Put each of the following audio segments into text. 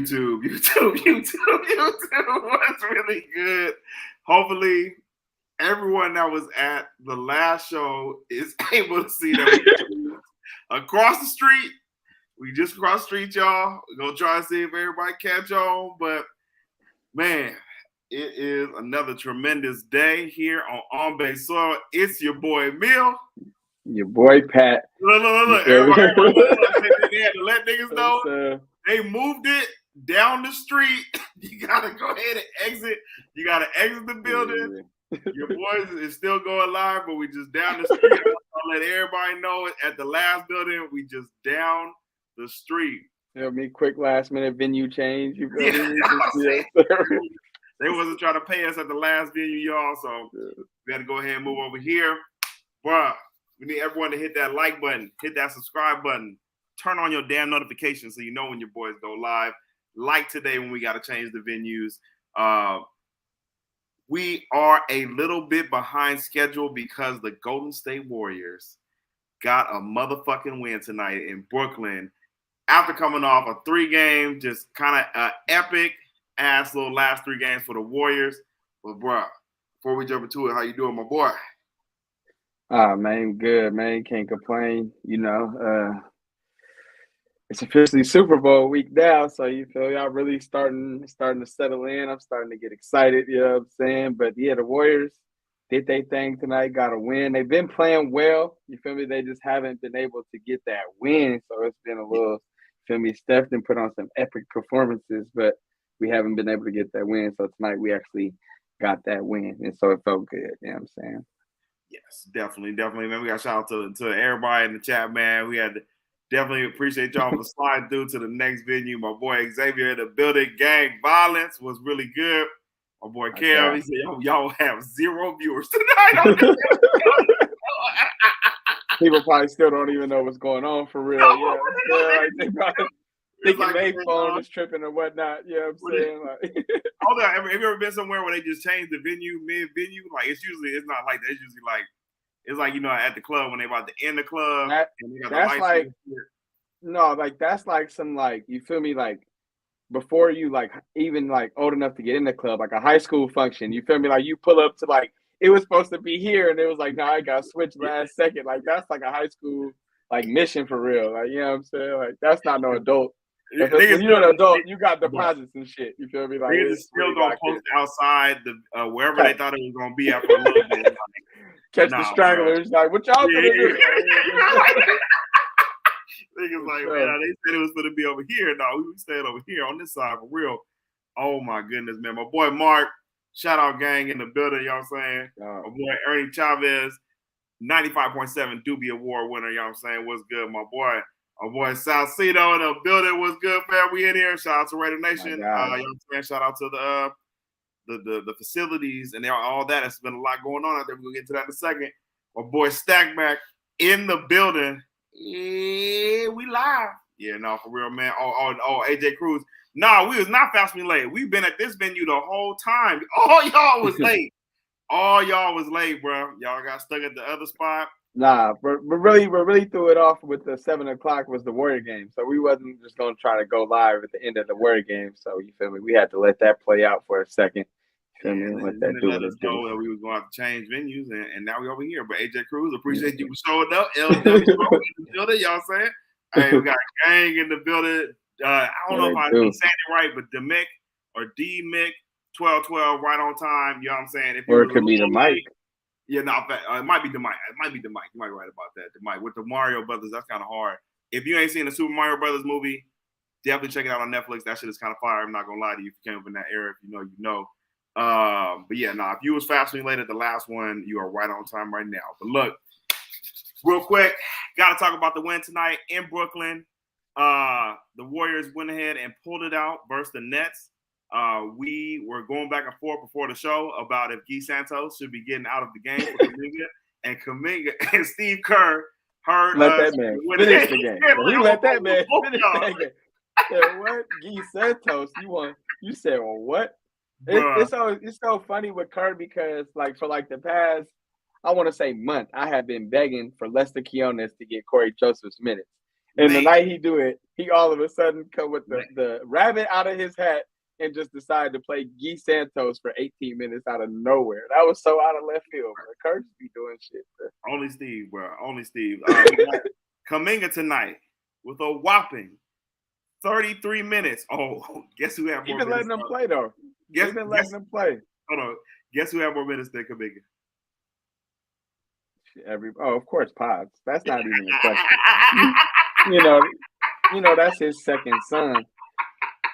YouTube was really good. Hopefully, everyone that was at the last show is able to see that across the street. We just crossed the street, y'all. We're gonna try to see if everybody catch on. But man, it is another tremendous day here on base soil. It's your boy Mill. Your boy Pat. Look. Everybody they had to let niggas know they moved it down the street. You gotta go ahead and exit. You gotta exit the building. Your boys is still going live, but we just down the street. I'll let everybody know at the last building, we just down the street. You know me, quick last minute venue change. You feel me? They wasn't trying to pay us at the last venue, y'all. So we got to go ahead and move over here. Bruh, we need everyone to hit that like button, hit that subscribe button, turn on your damn notifications so you know when your boys go live. Like today when we got to change the venues. We are a little bit behind schedule because the Golden State Warriors got a motherfucking win tonight in Brooklyn after coming off a 3-game, just kind of epic ass little last 3 games for the Warriors. But bro, before we jump into it, how you doing, my boy? Man, good, man. Can't complain. You know, it's officially Super Bowl week now, so you feel y'all really starting to settle in. I'm starting to get excited, you know what I'm saying? But yeah, the Warriors did their thing tonight, got a win. They've been playing well, you feel me? They just haven't been able to get that win, so it's been a little, you feel me? Steph done put on some epic performances, but we haven't been able to get that win. So tonight we actually got that win, and so it felt good, you know what I'm saying? Yes, definitely, man. We got to shout out to everybody in the chat, man. We had to definitely appreciate y'all for sliding through to the next venue. My boy Xavier in the building. Gang violence was really good. My boy Kel, he said, y'all have 0 viewers tonight. People probably still don't even know what's going on for real. No, they probably thinking their phone is tripping or whatnot. You know what I'm saying? Have you ever been somewhere where they just changed the venue mid-venue? Like, it's not like that. It's usually like, it's like, you know, at the club when they about to end the club. That's like some, like, you feel me, like, before you, like, even, like, old enough to get in the club, like a high school function, you feel me? Like, you pull up to, like, it was supposed to be here, and it was like, no, I got switched last second. Like, that's like a high school, like, mission for real. Like, you know what I'm saying? Like, that's not no adult. When you're an adult, you got deposits and shit. You feel me? Like, niggas is still gonna post outside the wherever they thought it was gonna be at for a little bit. Like, catch the stragglers, bro. Like, what y'all gonna do? Niggas like, man, they said it was gonna be over here. No, we staying over here on this side for real. Oh my goodness, man. My boy Mark, shout out gang in the building, you know what I'm saying? My boy Ernie Chavez, 95.7 Doobie Award winner, you know what I'm saying? What's good, my boy? My boy Salcedo in the building. What's good, fam? We in here. Shout out to Raider Nation. You know what I'm saying? Shout out to the facilities and all that. It's been a lot going on out there. We're gonna get to that in a second. My boy Stackback in the building. Yeah, we live. Yeah, no, for real, man. Oh, AJ Cruz. No, we was not fastly late. We've been at this venue the whole time. All y'all was late. All y'all was late, bro. Y'all got stuck at the other spot. Nah, but really threw it off with the 7 o'clock was the Warrior game. So we wasn't just gonna try to go live at the end of the Warrior game. So you feel me? We had to let that play out for a second. Let that do what it do. That we was going to have to change venues, and now we over here. But AJ Cruz, appreciate you for showing up. LW in the building, y'all saying? Hey, we got a gang in the building. I don't know if I'm saying it right, but Demick or D-Mick 1212 right on time. You know what I'm saying? Or it could be the mic. Yeah, no, it might be the mic. It might be the mic. You might be right about that. The mic with the Mario Brothers, that's kind of hard. If you ain't seen the Super Mario Brothers movie, definitely check it out on Netflix. That shit is kind of fire. I'm not gonna lie to you. If you came up in that era, if you know, you know. But yeah, if you was fastly late at the last one, you are right on time right now. But look, real quick, gotta talk about the win tonight in Brooklyn. The Warriors went ahead and pulled it out versus the Nets. We were going back and forth before the show about if Guy Santos should be getting out of the game for Kuminga, and Steve Kerr heard let that man finish the game. He let that man finish the game. Yeah, what? Guy Santos? You said, well, what? It's so funny with Kerr because like for like the past, I want to say month, I have been begging for Lester Quinones to get Corey Joseph's minutes. And the night he he all of a sudden come with the rabbit out of his hat and just decided to play Guy Santos for 18 minutes out of nowhere. That was so out of left field, bro. Kurtz be doing shit, bro. Only Steve, bro. Only Steve. Kuminga tonight with a whopping 33 minutes. Oh, guess who had more minutes? You've been letting them play, though. You've been letting them play. Hold on. Guess who had more minutes than Kuminga? Of course, Pods. That's not even a question. you know, that's his second son.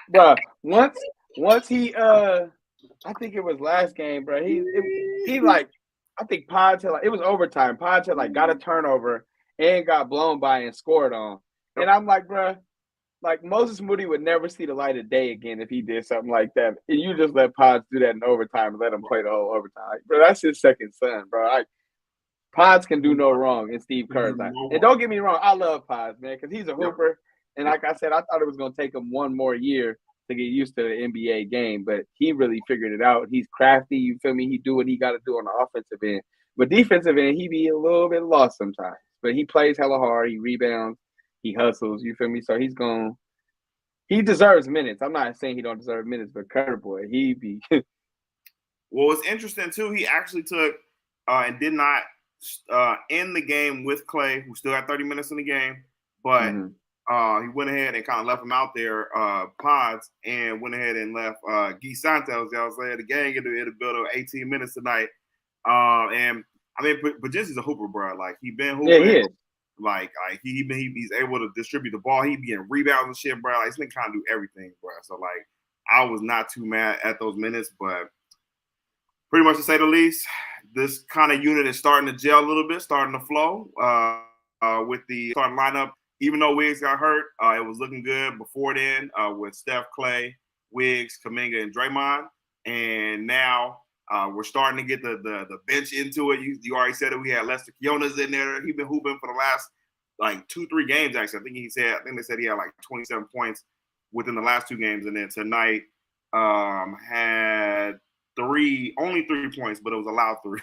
Bro, once he I think it was last game, bro. He like, I think Pods had it was overtime. Pods had got a turnover and got blown by and scored on. And I'm like, bro, like Moses Moody would never see the light of day again if he did something like that. And you just let Pods do that in overtime and let him play the whole overtime. Like, bro, that's his second son, bro. Pods can do no wrong in Steve Kerr's life. And don't get me wrong, I love Pods, man, because he's a hooper. And like I said, I thought it was going to take him one more year to get used to the NBA game, but he really figured it out. He's crafty, you feel me? He do what he got to do on the offensive end. But defensive end, he be a little bit lost sometimes. But he plays hella hard. He rebounds. He hustles, you feel me? So he deserves minutes. I'm not saying he don't deserve minutes, but Kerr, boy, he be. Well, it's interesting, too. He actually took and did not end the game with Clay, who still had 30 minutes in the game, but he went ahead and kind of left him out there, Pods, and went ahead and left Guy Santos. I was saying the gang in the building 18 minutes tonight. And I mean, but just as a hooper, bro, like he been hooping. Yeah, he is. Like he's able to distribute the ball. He be getting rebounds and shit, bro. Like he's been kind of do everything, bro. So like I was not too mad at those minutes, but pretty much to say the least, this kind of unit is starting to gel a little bit, starting to flow with the starting lineup. Even though Wiggs got hurt, it was looking good before then with Steph, Clay, Wiggs, Kuminga, and Draymond. And now we're starting to get the bench into it. You already said it. We had Lester Quiones in there. He's been hooping for the last 2-3 games, actually. I think they said he had 27 points within the last 2 games. And then tonight had only 3 points, but it was allowed 3.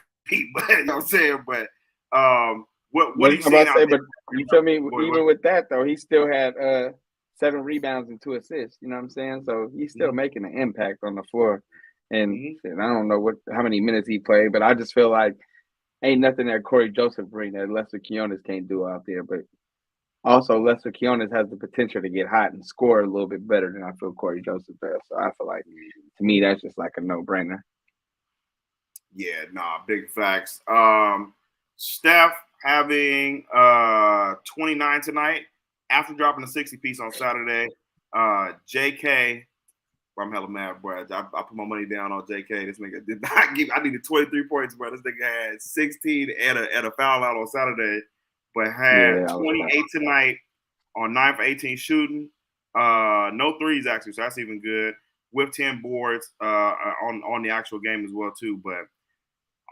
But you know what I'm saying? But what do you see? But you feel me? Even with that though, he still had 7 rebounds and 2 assists. You know what I'm saying? So he's still making an impact on the floor. And I don't know how many minutes he played, but I just feel like ain't nothing that Corey Joseph bring that Lester Quiones can't do out there. But also Lester Quiones has the potential to get hot and score a little bit better than I feel Corey Joseph does. So I feel like to me that's just like a no-brainer. Yeah, big facts. Steph having 29 tonight after dropping a 60 piece on Saturday. JK, I'm hella mad, bro. I put my money down on JK. This nigga did not give. I needed 23 points, bro. This nigga had 16 and a foul out on Saturday, but had 28 tonight on 9 for 18 shooting. No threes actually, so that's even good. With 10 boards on the actual game as well too. But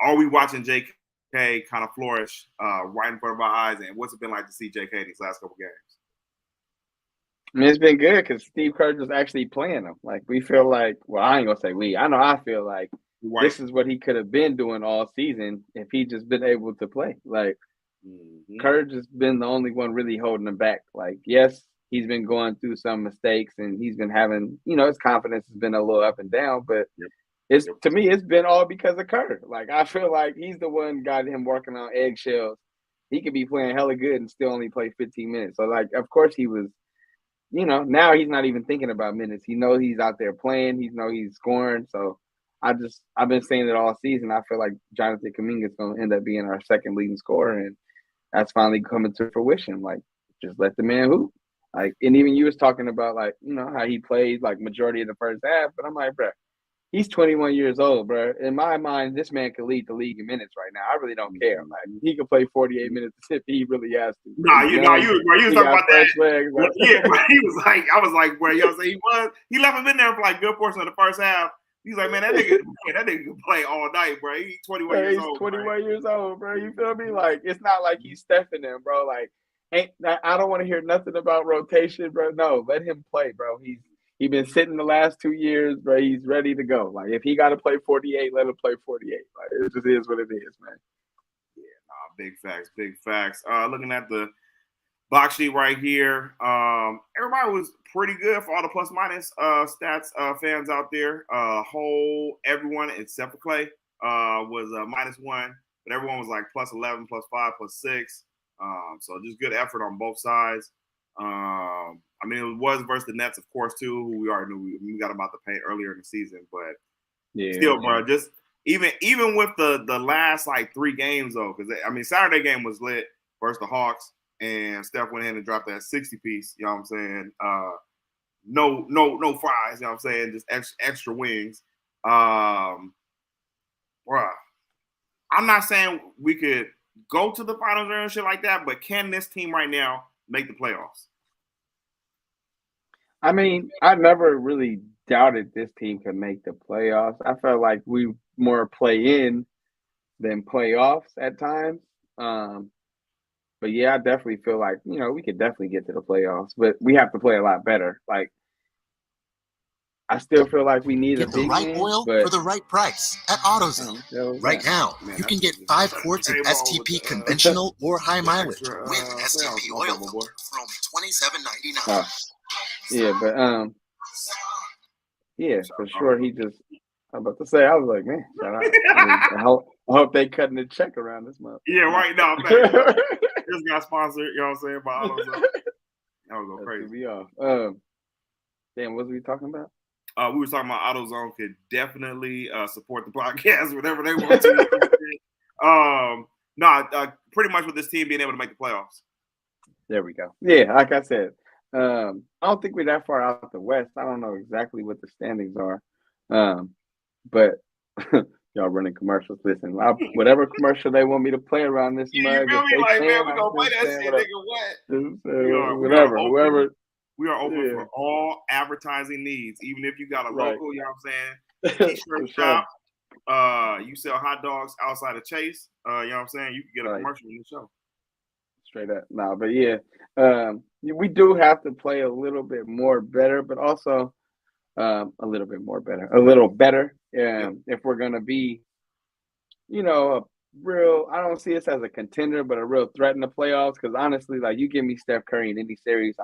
are we watching JK kind of flourish right in front of our eyes? And what's it been like to see JK these last couple games? I mean, it's been good because Steve Kerr was actually playing him. Like, we feel like, well, I ain't going to say we. I know I feel like this is what he could have been doing all season if he just been able to play. Like, Kerr just been the only one really holding him back. Like, yes, he's been going through some mistakes and he's been having, his confidence has been a little up and down. But to me, it's been all because of Kerr. Like, I feel like he's the one got him working on eggshells. He could be playing hella good and still only play 15 minutes. So, like, of course he was. Now he's not even thinking about minutes. He knows he's out there playing. He knows he's scoring. So I've been saying it all season. I feel like Jonathan Kuminga is going to end up being our second leading scorer, and that's finally coming to fruition. Like, just let the man hoop. Like, and even you was talking about how he played like majority of the first half, but I'm like, bro, he's 21 years old, bro. In my mind, this man could lead the league in minutes right now. I really don't care. Like, he could play 48 minutes if he really has to. You was talking about that. He was like, I was like, bro, he left him in there for like good portion of the first half. He's like, man, that nigga can play all night, bro. He's 21 years old. He's 21 years old, bro. You feel me? Like, it's not like he's Stephing them, bro. Like, I don't want to hear nothing about rotation, bro. No, let him play, bro. He's been sitting the last 2 years, bro. He's ready to go. Like, if he got to play 48, let him play 48. Like, it just is what it is, man. Yeah, big facts. Looking at the box sheet right here. Everybody was pretty good for all the plus minus stats fans out there. Everyone except for Clay was -1, but everyone was like +11, +5, +6. So just good effort on both sides. I mean, it was versus the Nets, of course, too, who we already knew we got about to paint earlier in the season. But still, bro, just even with the last like 3 games though, because I mean, Saturday game was lit versus the Hawks, and Steph went ahead and dropped that 60 piece. You know what I'm saying? No fries. You know what I'm saying? Just extra wings. Bruh, I'm not saying we could go to the finals or shit like that, but can this team right now make the playoffs? I mean, I never really doubted this team could make the playoffs. I felt like we more play in than playoffs at times. But yeah, I definitely feel like, we could definitely get to the playoffs, but we have to play a lot better. Like, I still feel like we need get a big the right win, oil for the right price at AutoZone. Right now, you can get 5 quarts of STP conventional or high mileage with STP oil filter for only $27.99. Yeah, but yeah, for sure. I'm about to say, I was like, man, shout out. I hope they cutting the check around this month. Yeah, right now. Just got sponsored, you know what I'm saying, by AutoZone. That would go crazy. Be off. Damn, what was we talking about? We were talking about AutoZone could definitely support the podcast whenever they want to. Pretty much with this team being able to make the playoffs. There we go. Yeah, like I said, I don't think we're that far out the West. I don't know exactly what the standings are, but y'all running commercials. Listen, whatever commercial they want me to play around this mug. You feel me? Like, man, we gonna play that shit, nigga. What? Whoever. We are open for all advertising needs, even if you got a local, you know what I'm saying, t-shirt shop. You sell hot dogs outside of Chase, you know what I'm saying? You can get a commercial in the show. Straight up. No, but yeah, we do have to play a little bit more better, but also a little better. If we're gonna be, a real, I don't see us as a contender, but a real threat in the playoffs. Because honestly, like, you give me Steph Curry in any series,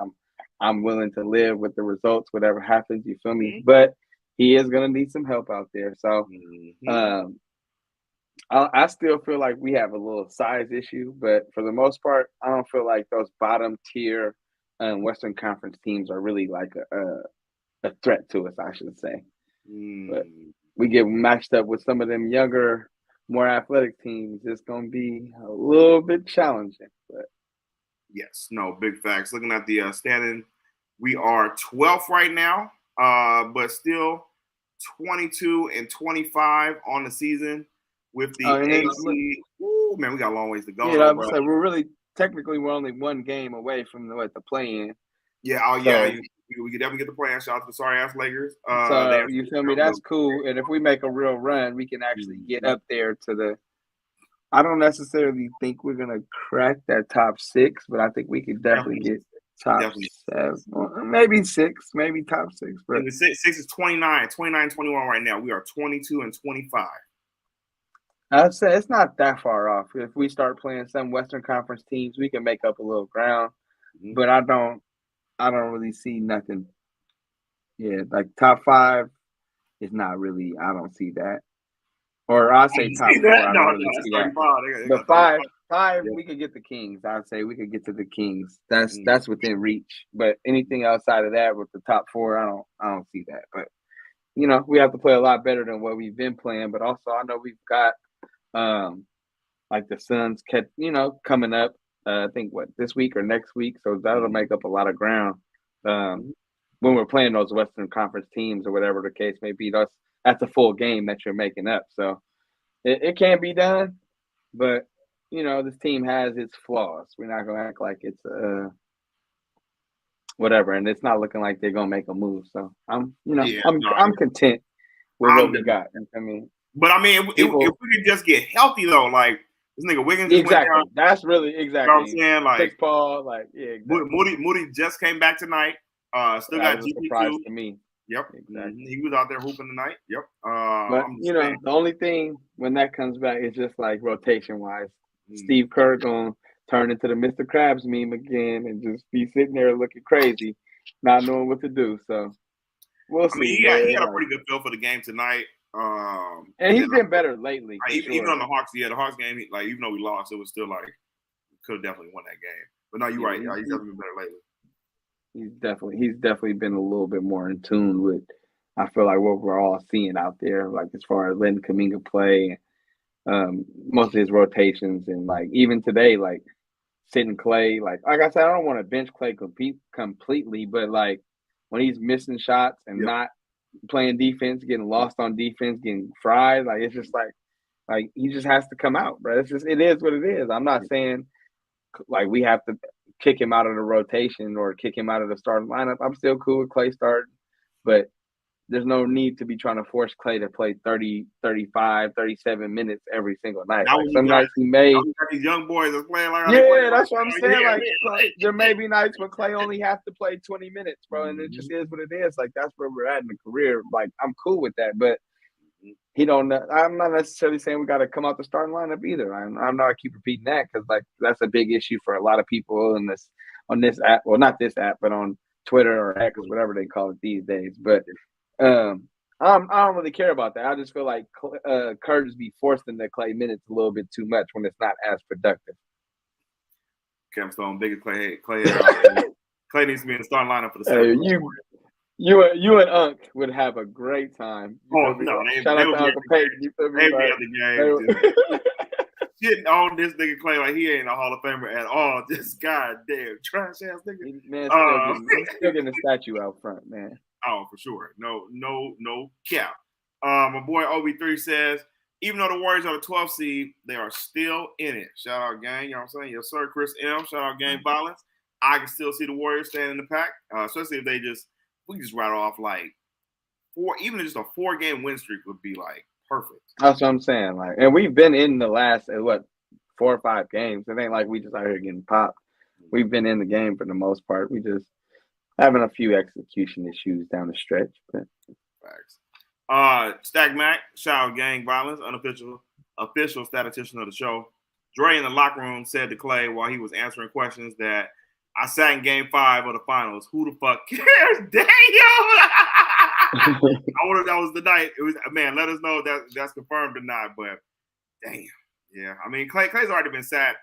I'm willing to live with the results, whatever happens. You feel me? But he is gonna need some help out there. So, I still feel like we have a little size issue, but for the most part, I don't feel like those bottom tier Western Conference teams are really like a threat to us, I should say. But we get matched up with some of them younger, more athletic teams. It's going to be a little bit challenging. But yes, no, big facts. Looking at the standing, we are 12th right now, but still 22-25 on the season. With the AC, man, we got a long ways to go. Yeah, so we're really we're only one game away from the play-in. Yeah, we could definitely get the play-in. Shout out to the sorry-ass Lakers. So you feel me? That's cool. And if we make a real run, we can actually get up there to the. I don't necessarily think we're gonna crack that top 6, but I think we could definitely get top 7, maybe 6, maybe top 6. But the 6 is 29-21 right now. We are 22-25. I'd say it's not that far off. If we start playing some Western Conference teams, we can make up a little ground. But I don't really see nothing. Yeah, like top 5 is not really. I don't see that. Or I say top 4. I don't really see that. But 5, we could get the Kings. I'd say we could get to the Kings. That's within reach. But anything outside of that with the top 4, I don't see that. But we have to play a lot better than what we've been playing. But also, I know we've got. Like the Suns kept, coming up, I think this week or next week. So that'll make up a lot of ground. When we're playing those Western Conference teams or whatever the case may be, that's a full game that you're making up. So it can be done, but this team has its flaws. We're not gonna act like it's whatever, and it's not looking like they're gonna make a move. So I'm content with what we got. I mean. But I mean, if we could just get healthy though, like this nigga Wiggins exactly. Went down, that's really exactly. You know what I'm saying? Like Chris Paul, like exactly. Moody just came back tonight. Still got GP2. Surprise to me. Yep, exactly. He was out there hooping tonight. Yep. But the only thing when that comes back is just like rotation wise. Steve Kerr gonna turn into the Mr. Krabs meme again and just be sitting there looking crazy, not knowing what to do. So we'll see. He had a pretty good feel for the game tonight. And he's been better lately. Even on the Hawks, the Hawks game, even though we lost, it was still like could have definitely won that game. But no, you're right. He's definitely been better lately. He's definitely been a little bit more in tune with, I feel like, what we're all seeing out there, like as far as letting Kuminga play, most of his rotations, and like even today, like sitting Clay, like I said, I don't want to bench Clay completely, but like when he's missing shots and not playing defense, getting lost on defense, getting fried, like it's just like he just has to come out, bro. It is what it is. I'm not saying like we have to kick him out of the rotation or kick him out of the starting lineup. I'm still cool with Clay starting, but there's no need to be trying to force Clay to play 30, 35, 37 minutes every single night. Like some nights he may. These young boys are playing like that's what I'm saying. Like there may be nights when Clay only has to play 20 minutes, bro, and it just is what it is. Like that's where we're at in the career. Like I'm cool with that, but he don't. I'm not necessarily saying we got to come out the starting lineup either. I'm not. I keep repeating that because like that's a big issue for a lot of people on this app. Well, not this app, but on Twitter or X, whatever they call it these days. But I don't really care about that. I just feel like Kerr just be forced into Clay minutes a little bit too much when it's not as productive. Cam Stone, biggest Clay. Clay needs to be in the starting lineup for the second. You and Unc would have a great time. Oh no! Shout out to Uncle Peyton. You feel me? Shitting on this nigga Clay like he ain't a Hall of Famer at all. This goddamn trash ass nigga. Man, he's still getting a statue out front, man. Oh, for sure. No cap. My boy OB3 says, even though the Warriors are the 12th seed, they are still in it. Shout out, gang. You know what I'm saying? Yes, sir. Chris M. Shout out, gang violence. I can still see the Warriors standing in the pack, especially if we just rattle off like even just a 4-game win streak would be like perfect. That's what I'm saying. Like, and we've been in the last 4 or 5 games. It ain't like we just out here getting popped. We've been in the game for the most part. We just having a few execution issues down the stretch. But. Facts. Stack Mac, shout out gang violence, official statistician of the show. Dre in the locker room said to Clay while he was answering questions that I sat in game 5 of the finals. Who the fuck cares? Damn! I wonder if that was the night. It was, man, let us know if that's confirmed or not. But damn. Yeah. I mean, Clay's already been sat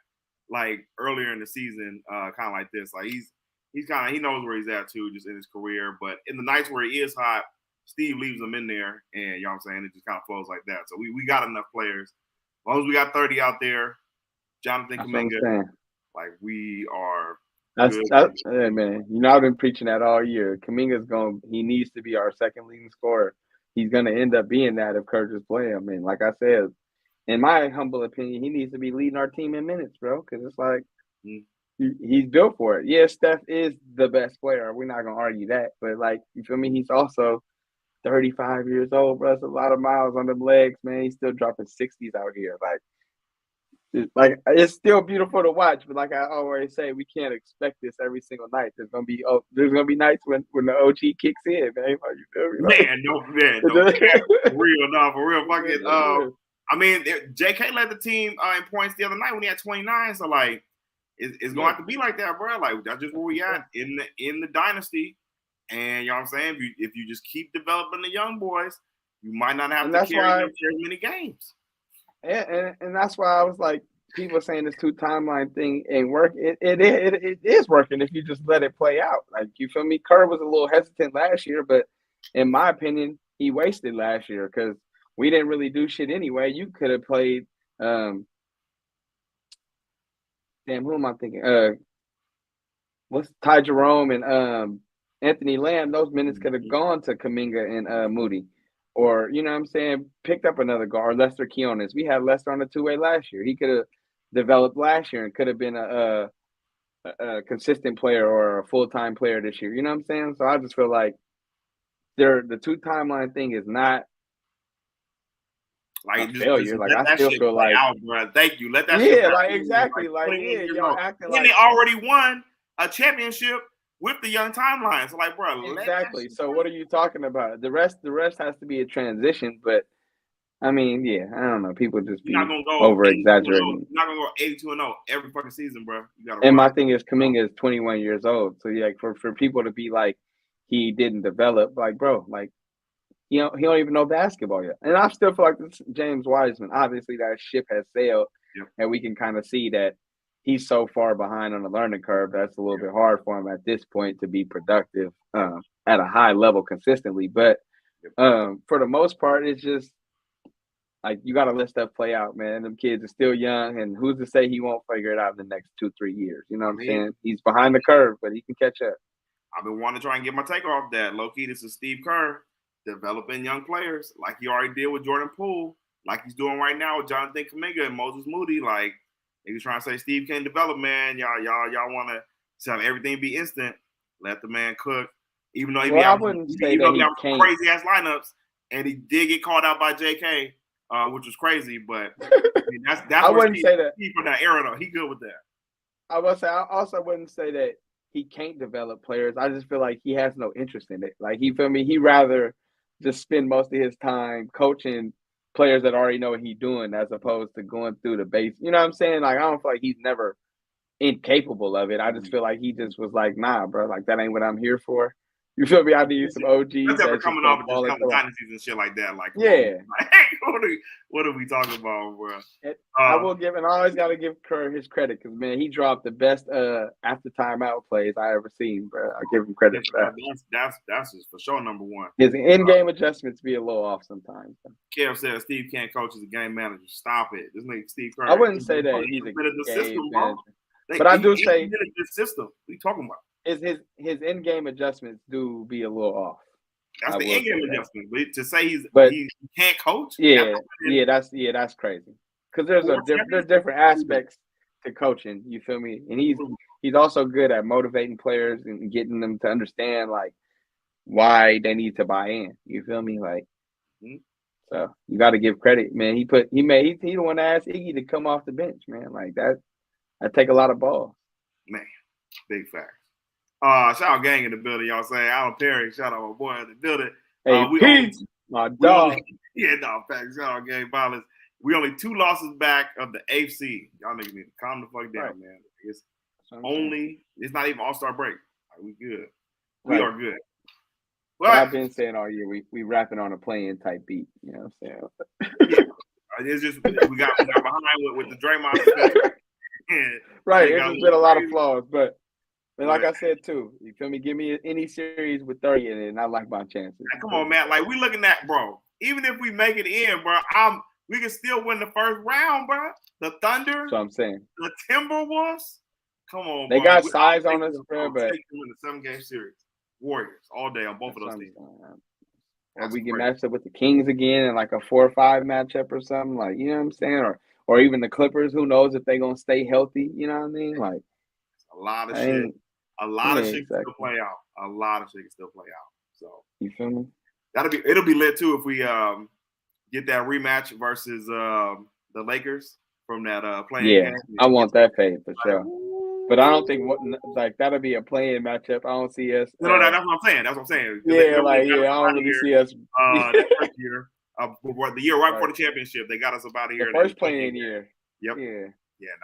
like earlier in the season, kind of like this. Like he knows where he's at too, just in his career. But in the nights where he is hot, Steve leaves him in there, and you know what I'm saying, it just kind of flows like that. So we got enough players. As long as we got 30 out there, Jonathan Kuminga, like we are. Hey man, I've been preaching that all year. Kuminga's he needs to be our second leading scorer. He's gonna end up being that if Kerr just play him. And like I said, in my humble opinion, he needs to be leading our team in minutes, bro. Because it's like he's built for it. Yeah, Steph is the best player. We're not gonna argue that. But like, you feel me? He's also 35 years old, bro. That's a lot of miles on them legs, man. He's still dropping 60s out here. Like it's still beautiful to watch, but like I always say, we can't expect this every single night. There's gonna be nights when the OG kicks in, man. Like, you feel me? Like, for real. Fucking, I mean, JK led the team in points the other night when he had 29. So like, it's going to have to be like that, bro. Like that's just where we at in the dynasty. And you know what I'm saying? If you just keep developing the young boys, you might not have to carry them many games. And that's why I was like, people saying this 2 timeline thing ain't work. It is working if you just let it play out. Like, you feel me? Kerr was a little hesitant last year, but in my opinion, he wasted last year because we didn't really do shit anyway. You could have played. Who am I thinking? What's Ty Jerome and Anthony Lamb? Those minutes could have gone to Kuminga and Moody. Or, you know what I'm saying, picked up another guard, Lester Quinones. We had Lester on the 2-way last year. He could have developed last year and could have been a consistent player or a full-time player this year. You know what I'm saying? So I just feel like the 2 timeline thing is not like a failure. Like I still feel like thank you. Let that exactly. Like y'all acting like they already won a championship with the young timeline. So like, bro, exactly. So what are you talking about? The rest has to be a transition, but I mean, yeah, I don't know. People just be You're not gonna go over exaggerating. You're not gonna go 82-0 every fucking season, bro. You gotta. And my thing is, Kuminga is 21 years old, so yeah, for people to be like he didn't develop, like bro, like he don't even know basketball yet. And I still feel like this James Wiseman. Obviously, that ship has sailed, and we can kind of see that he's so far behind on the learning curve. That's a little bit hard for him at this point to be productive at a high level consistently. But for the most part, it's just like you got to let stuff play out, man. Them kids are still young, and who's to say he won't figure it out in the next 2-3 years? You know what I'm saying? He's behind the curve, but he can catch up. I've been wanting to try and get my take off that. Low key, this is Steve Kerr developing young players like he already did with Jordan Poole, like he's doing right now with Jonathan Kuminga and Moses Moody. Like he was trying to say Steve can't develop, man. Y'all want to have everything be instant. Let the man cook. Even though he be having crazy ass lineups, and he did get called out by JK. Which was crazy, but I mean, that's I wouldn't say that from that era though. He good with that. I also wouldn't say that he can't develop players. I just feel like he has no interest in it. Like he feel me, he rather just spend most of his time coaching players that already know what he's doing as opposed to going through the base. You know what I'm saying? Like I don't feel like he's never incapable of it. I just feel like he just was like, nah, bro, like that ain't what I'm here for. You feel me? I need some OGs. That's ever coming off and just coming dynasties and shit like that. Like, yeah. Like, hey, what are we talking about, bro? I will give, and I always got to give Kerr his credit because, man, he dropped the best after timeout plays I ever seen, bro. I give him credit for that. That's just for sure number one. His in-game adjustments be a little off sometimes. Kev said Steve can't coach as a game manager. Stop it. This nigga Steve Kerr. I wouldn't say that he's a game system, manager. But I do say a good system. What are you talking about? His in-game adjustments do be a little off. That's the in-game adjustment. But to say he can't coach, that's crazy. Because there's different aspects to coaching. You feel me? And he's also good at motivating players and getting them to understand like why they need to buy in. You feel me? Like, so you got to give credit, man. He the one that asked Iggy to come off the bench, man. Like that take a lot of balls. Man, big facts. Shout out gang in the building, y'all saying Alan Perry, shout out my boy in the building. Hey, my dog. Facts. Shout out gang violence. We only 2 losses back of the AFC. Y'all niggas need to calm the fuck down, man. It's not even All-Star break. Like, we good. We are good. But I've been saying all year we rapping on a playing type beat. You know what I'm saying? It's just we got behind with the Draymond. Right. There's been a lot of flaws, but like I said too, you feel me? Give me any series with 30 in it, and I like my chances. Come on, man. Like we looking at, bro. Even if we make it in, bro, we can still win the first round, bro. The Thunder. That's what I'm saying. The Timberwolves. Come on, they got size on us, bro. But take them in the 7-game series. Warriors all day on both of those teams. Or we get matched up with the Kings again in like a 4-5 matchup or something. Like, you know what I'm saying? Or even the Clippers. Who knows if they're gonna stay healthy? You know what I mean? Like a lot of shit. A lot of shit can still play out. A lot of shit can still play out. So you feel me? It'll be lit too if we get that rematch versus the Lakers from that playing game. I want that paid for sure. But I don't think that'll be a playing matchup. I don't see us. No, that's what I'm saying. That's what I'm saying. I don't really see us. That first year, the year right before the championship, they got us about here. The first playing year. Yep. Yeah.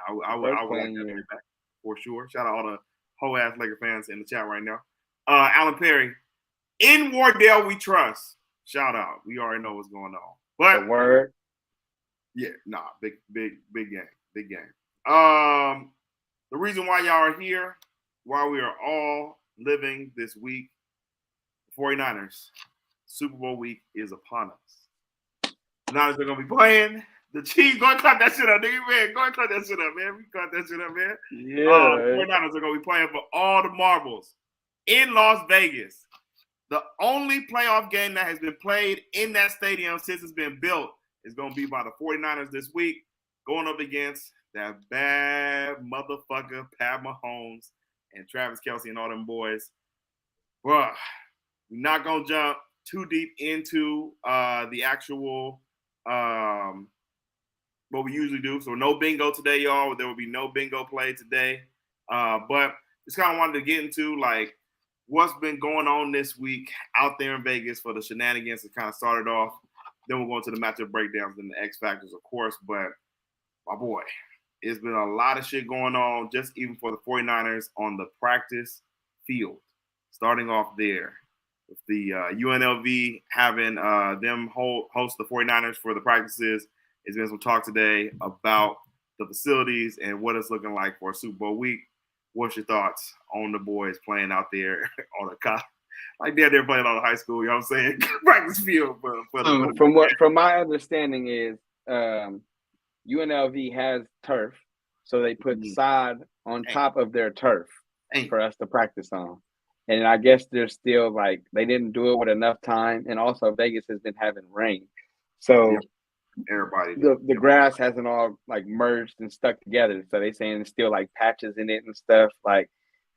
No, I would like that back for sure. Shout out all the whole ass Laker fans in the chat right now. Alan Perry, in Wardell we trust. Shout out. We already know what's going on. But the word. Yeah, big game. Big game. The reason why y'all are here, why we are all living this week, 49ers, Super Bowl week is upon us. The Niners are going to be playing. The Chiefs, go and cut that shit up, nigga, man. Go and cut that shit up, man. We cut that shit up, man. Yeah. 49ers are going to be playing for all the marbles in Las Vegas. The only playoff game that has been played in that stadium since it's been built is going to be by the 49ers this week, going up against that bad motherfucker Pat Mahomes and Travis Kelce and all them boys. Well, we're not going to jump too deep into the actual what we usually do. So no bingo today, y'all. There will be no bingo play today. But just kind of wanted to get into like what's been going on this week out there in Vegas for the shenanigans that kind of started off Then we'll go into the matchup breakdowns and the X factors, of course. But my boy, it's been a lot of shit going on, just even for the 49ers on the practice field. Starting off there with the UNLV having them host the 49ers for the practices. There's been some talk today about the facilities and what it's looking like for Super Bowl week. What's your thoughts on the boys playing out there on the college? Like they're playing on the high school, you know what I'm saying? Practice field. From my understanding is UNLV has turf, so they put sod on top of their turf for us to practice on. And I guess they're still like they didn't do it with enough time, and also Vegas has been having rain, so everybody the grass hasn't all like merged and stuck together. So they saying there's still like patches in it and stuff. Like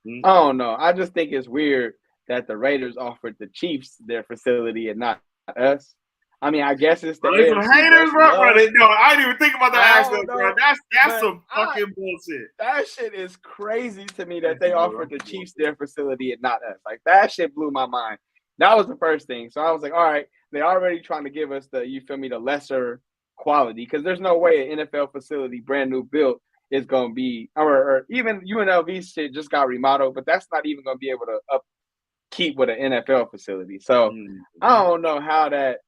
I don't know. I just think it's weird that the Raiders offered the Chiefs their facility and not us. I mean, I guess it's the AFC haters, bro. No, I didn't even think about that aspect, bro. That's some fucking bullshit. That shit is crazy to me that they offered the Chiefs their facility and not us. Like that shit blew my mind. That was the first thing. So I was like, all right, they're already trying to give us the lesser quality, because there's no way an NFL facility brand new built is gonna be, or even UNLV shit just got remodeled, but that's not even gonna be able to upkeep with an NFL facility. So I don't know how that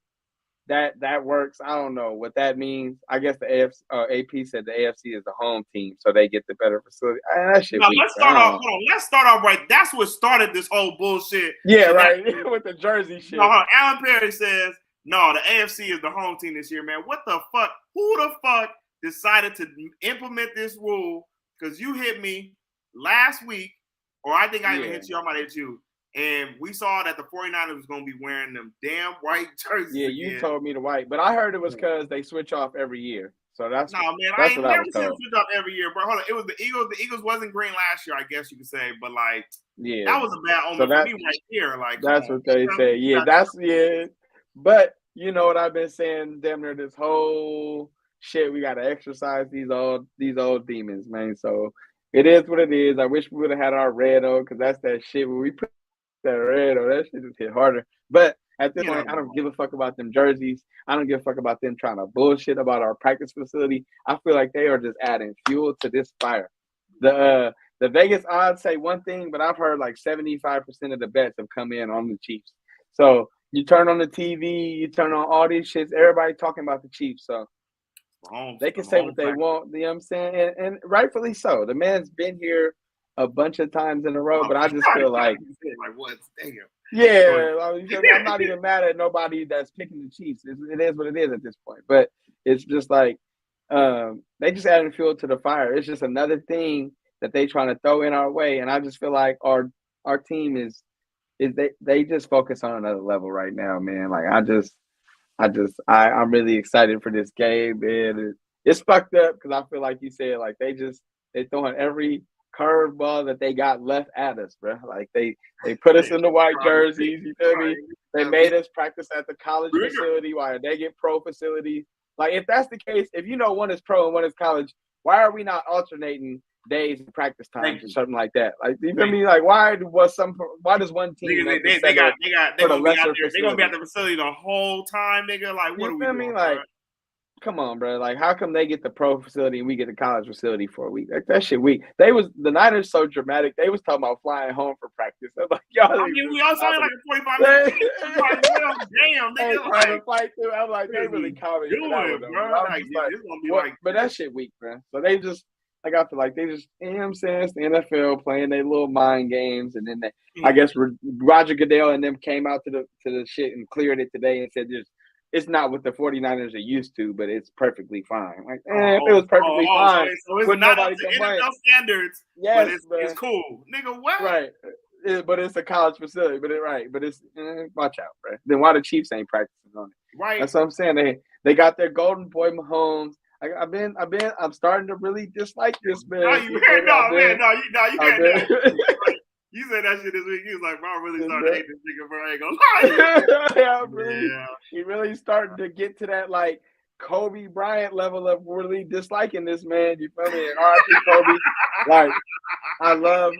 works. I don't know what that means. I guess the AP said the AFC is the home team, so they get the better facility. That shit. Let's start off right. That's what started this whole bullshit. Yeah, right. With the jersey shit. No, Alan Perry says, no, the AFC is the home team this year, man. What the fuck? Who the fuck decided to implement this rule? Because you hit me last week, or I think I even hit you. I might hit you. And we saw that the 49ers was going to be wearing them damn white jerseys. Yeah, you told me the white. But I heard it was because they switch off every year. So that's man. I ain't never seen them switch off every year, bro. Hold on. It was the Eagles. The Eagles wasn't green last year, I guess you could say. But, like, that was a bad omen for me right here. Like, that's what they say. Yeah, But you know what I've been saying damn near this whole shit. We got to exercise these old demons, man. So it is what it is. I wish we would have had our red on, because that's that shit when we put that red on, that shit just hit harder. But at this point, I don't give a fuck about them jerseys. I don't give a fuck about them trying to bullshit about our practice facility. I feel like they are just adding fuel to this fire. The Vegas odds say one thing, but I've heard like 75% of the bets have come in on the Chiefs. So you turn on the TV, you turn on all these shits, everybody talking about the Chiefs. So they can say what they want, you know what I'm saying? And rightfully so. The man's been here a bunch of times in a row, but I just feel like what? Damn. Yeah, I'm not even mad at nobody that's picking the Chiefs. It is what it is at this point. But it's just like they just added fuel to the fire. It's just another thing that they trying to throw in our way, and I just feel like our team is they just focus on another level right now, man. Like I'm really excited for this game, man. It's fucked up because I feel like you said, like they throwing every curveball that they got left at us, bro. Like they put us in the white jerseys, you feel me? They made us practice at the college facility while they get pro facilities. Like if that's the case, if you know one is pro and one is college, why are we not alternating days and practice times or something like that? Like you feel me? Like why does one team they're gonna be out the facility the whole time, nigga? Like what you are we doing? Like come on, bro. Like, how come they get the pro facility and we get the college facility for a week? Like, that shit weak. The Niners so dramatic. They was talking about flying home for practice. I'm like, y'all. I mean, we also had like a 45 minutes. Damn, they trying to fight through. I'm like, they really coming. But that shit weak, bro. So they just, like, I feel like they just, you know what I'm saying? It's the NFL playing their little mind games, and then I guess Roger Goodell and them came out to the shit and cleared it today and said it's not what the 49ers are used to, but it's perfectly fine. Like, if it was perfectly fine, so it's not up to NFL standards, but it's cool. Nigga, what? Right. But it's a college facility, but it's watch out, bro. Then why the Chiefs ain't practicing on it? Right. That's what I'm saying. They got their golden boy Mahomes. I'm starting to really dislike this man. You can't. You said that shit this week. He was like, bro, I really started to hate this nigga, bro. I ain't gonna lie. He really started to get to that, like, Kobe Bryant level of really disliking this man. You feel me? And R.I.P. Kobe. Like, I love,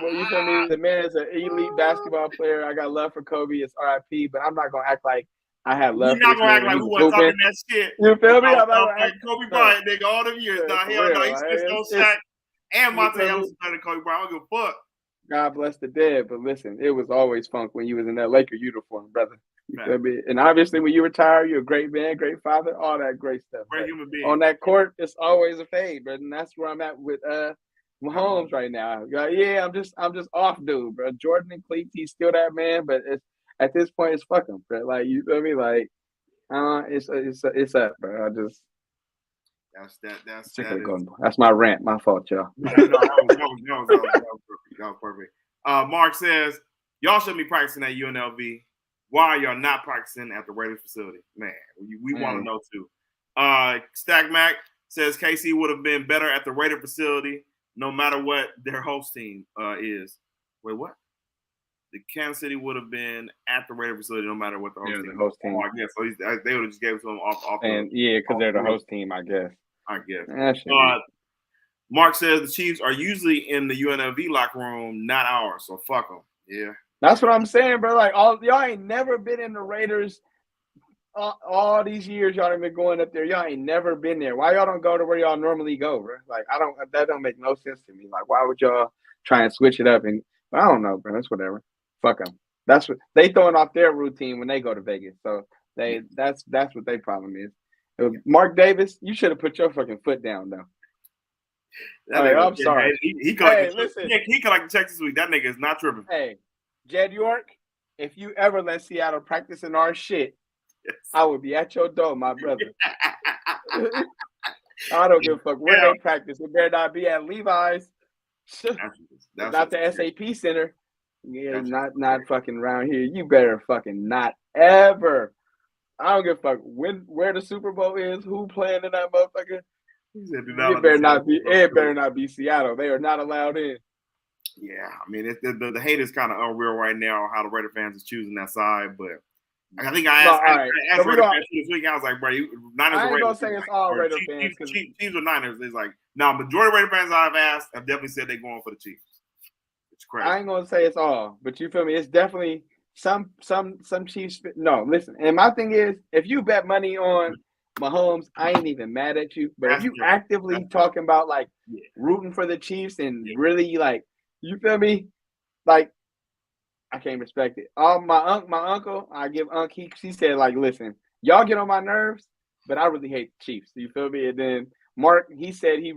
you feel me? The man is an elite basketball player. I got love for Kobe. It's R.I.P. But I'm not going to act like I had love. You're not gonna act like we weren't talking that shit. You feel me? I'm like Kobe Bryant, nigga, all them years. Nah, hell no, he switched on Shaq and Monte Ellis better than Kobe Bryant. I don't give a fuck. God bless the dead, but listen, it was always funk when you was in that Laker uniform, brother. You feel me? And obviously, when you retire, you're a great man, great father, all that great stuff. Great human being. On that court, it's always a fade, but and that's where I'm at with Mahomes right now. Yeah, I'm just off, dude, bro. Jordan and Cleats, he's still that man, but it's at this point, it's fuck him, bro. Like, you feel me? Like, it's up, bro. I just. That's my rant. My fault, y'all. That was perfect. Mark says, y'all should be practicing at UNLV. Why are y'all not practicing at the Raiders facility? Man, we want to know too. Stack Mac says KC would have been better at the Raider facility no matter what their host team is. Wait, what? The Kansas City would have been at the Raider facility no matter what the host team. Oh, I guess so. They would have just gave it to them off. Because they're the host team, I guess. Mark says the Chiefs are usually in the UNLV locker room, not ours. So fuck them. Yeah, that's what I'm saying, bro. Like y'all ain't never been in the Raiders. All these years y'all have been going up there. Y'all ain't never been there. Why y'all don't go to where y'all normally go, bro? Like that don't make no sense to me. Like why would y'all try and switch it up? And I don't know, bro. That's whatever. Fuck them. That's what they throwing off their routine when they go to Vegas. So that's what their problem is. Mark Davis, you should have put your fucking foot down though. I'm sorry. He collected checks this week. That nigga is not tripping. Hey, Jed York, if you ever let Seattle practice in our shit, yes, I would be at your door, my brother. I don't give a fuck where they practice. It better not be at Levi's. Not the SAP Center. Yeah, not fucking around here. You better fucking not ever. I don't give a fuck where the Super Bowl is, who playing in that motherfucker. It better not be Seattle. They are not allowed in. Yeah, I mean, the hate is kind of unreal right now. How the Raider fans is choosing that side, but I think I asked Raider fans this week. I was like, bro, Niners. I ain't gonna say it's all Raider fans. Chiefs or Niners. It's like, no, majority of Raider fans I've asked have definitely said they're going for the Chiefs. It's crazy. I ain't gonna say it's all, but you feel me? It's definitely some Chiefs. No, listen. And my thing is, if you bet money on Mahomes, I ain't even mad at you. But if you actively talking about like rooting for the Chiefs and really like, you feel me? Like, I can't respect it. My uncle, I give Unc, he said like, listen, y'all get on my nerves, but I really hate the Chiefs. You feel me? And then Mark, he said he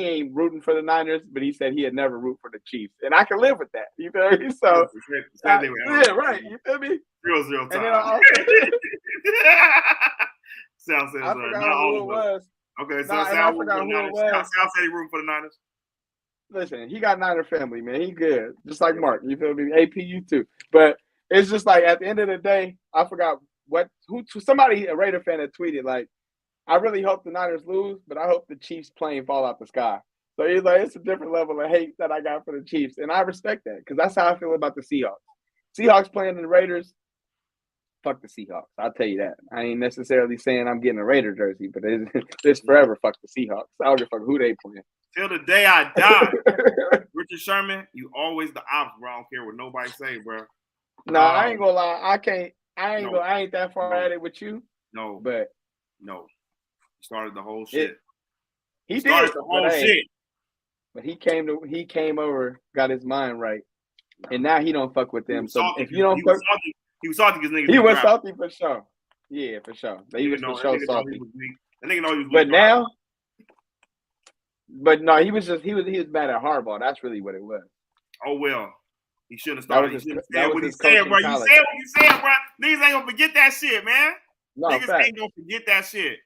ain't rooting for the Niners, but he said he'd never root for the Chiefs, and I can live with that. You feel me? So yeah, right. You feel me? 0-0 time. And then I also Sal says, I forgot who it was. Okay, so Sal said he rooting for the Niners. Listen, he got Niner family, man. He good, just like Mark. You feel me? AP, you too. But it's just like at the end of the day, I forgot somebody, a Raider fan, had tweeted like, I really hope the Niners lose, but I hope the Chiefs plane fall out the sky. So he's like, it's a different level of hate that I got for the Chiefs, and I respect that because that's how I feel about the Seahawks. Seahawks playing the Raiders. Fuck the Seahawks. I'll tell you that. I ain't necessarily saying I'm getting a Raider jersey, but it's forever fuck the Seahawks. I don't give a fuck who they playing. Till the day I die. Richard Sherman, you always the opposite, bro. I don't care what nobody say, bro. No, I ain't gonna lie. I ain't that far at it with you. No. But no. He started the whole shit. He started the whole shit. But he came over, got his mind right. No. And now he don't fuck with them. So if you don't fuck, he was salty because niggas. He was salty for sure. Yeah, for sure. He was for sure salty. That nigga know he was. But now, but no, he was mad at Harbaugh. That's really what it was. Oh well, he shouldn't have started. He shouldn't have said what he said, bro. You said what you said, bro. Niggas ain't gonna forget that shit, man. No, niggas ain't gonna forget that shit.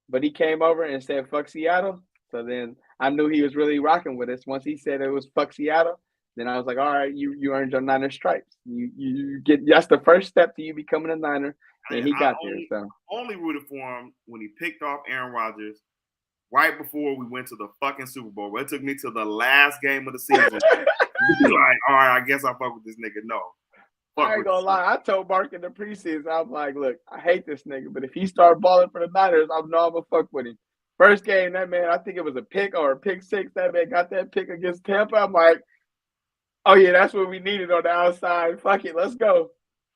But he came over and said fuck Seattle. So then I knew he was really rocking with us. Once he said it was fuck Seattle, then I was like, all right, you earned your Niner stripes. You get that's the first step to you becoming a Niner. And he got there. So only rooted for him when he picked off Aaron Rodgers right before we went to the fucking Super Bowl. But it took me to the last game of the season. Like, all right, I guess I fuck with this nigga. No. I ain't gonna lie. I told Mark in the preseason, I'm like, look, I hate this nigga, but if he start balling for the Niners, I know I'm gonna fuck with him. First game, that man, I think it was a pick or a pick six. That man got that pick against Tampa. I'm like, oh yeah, that's what we needed on the outside. Fuck it, let's go.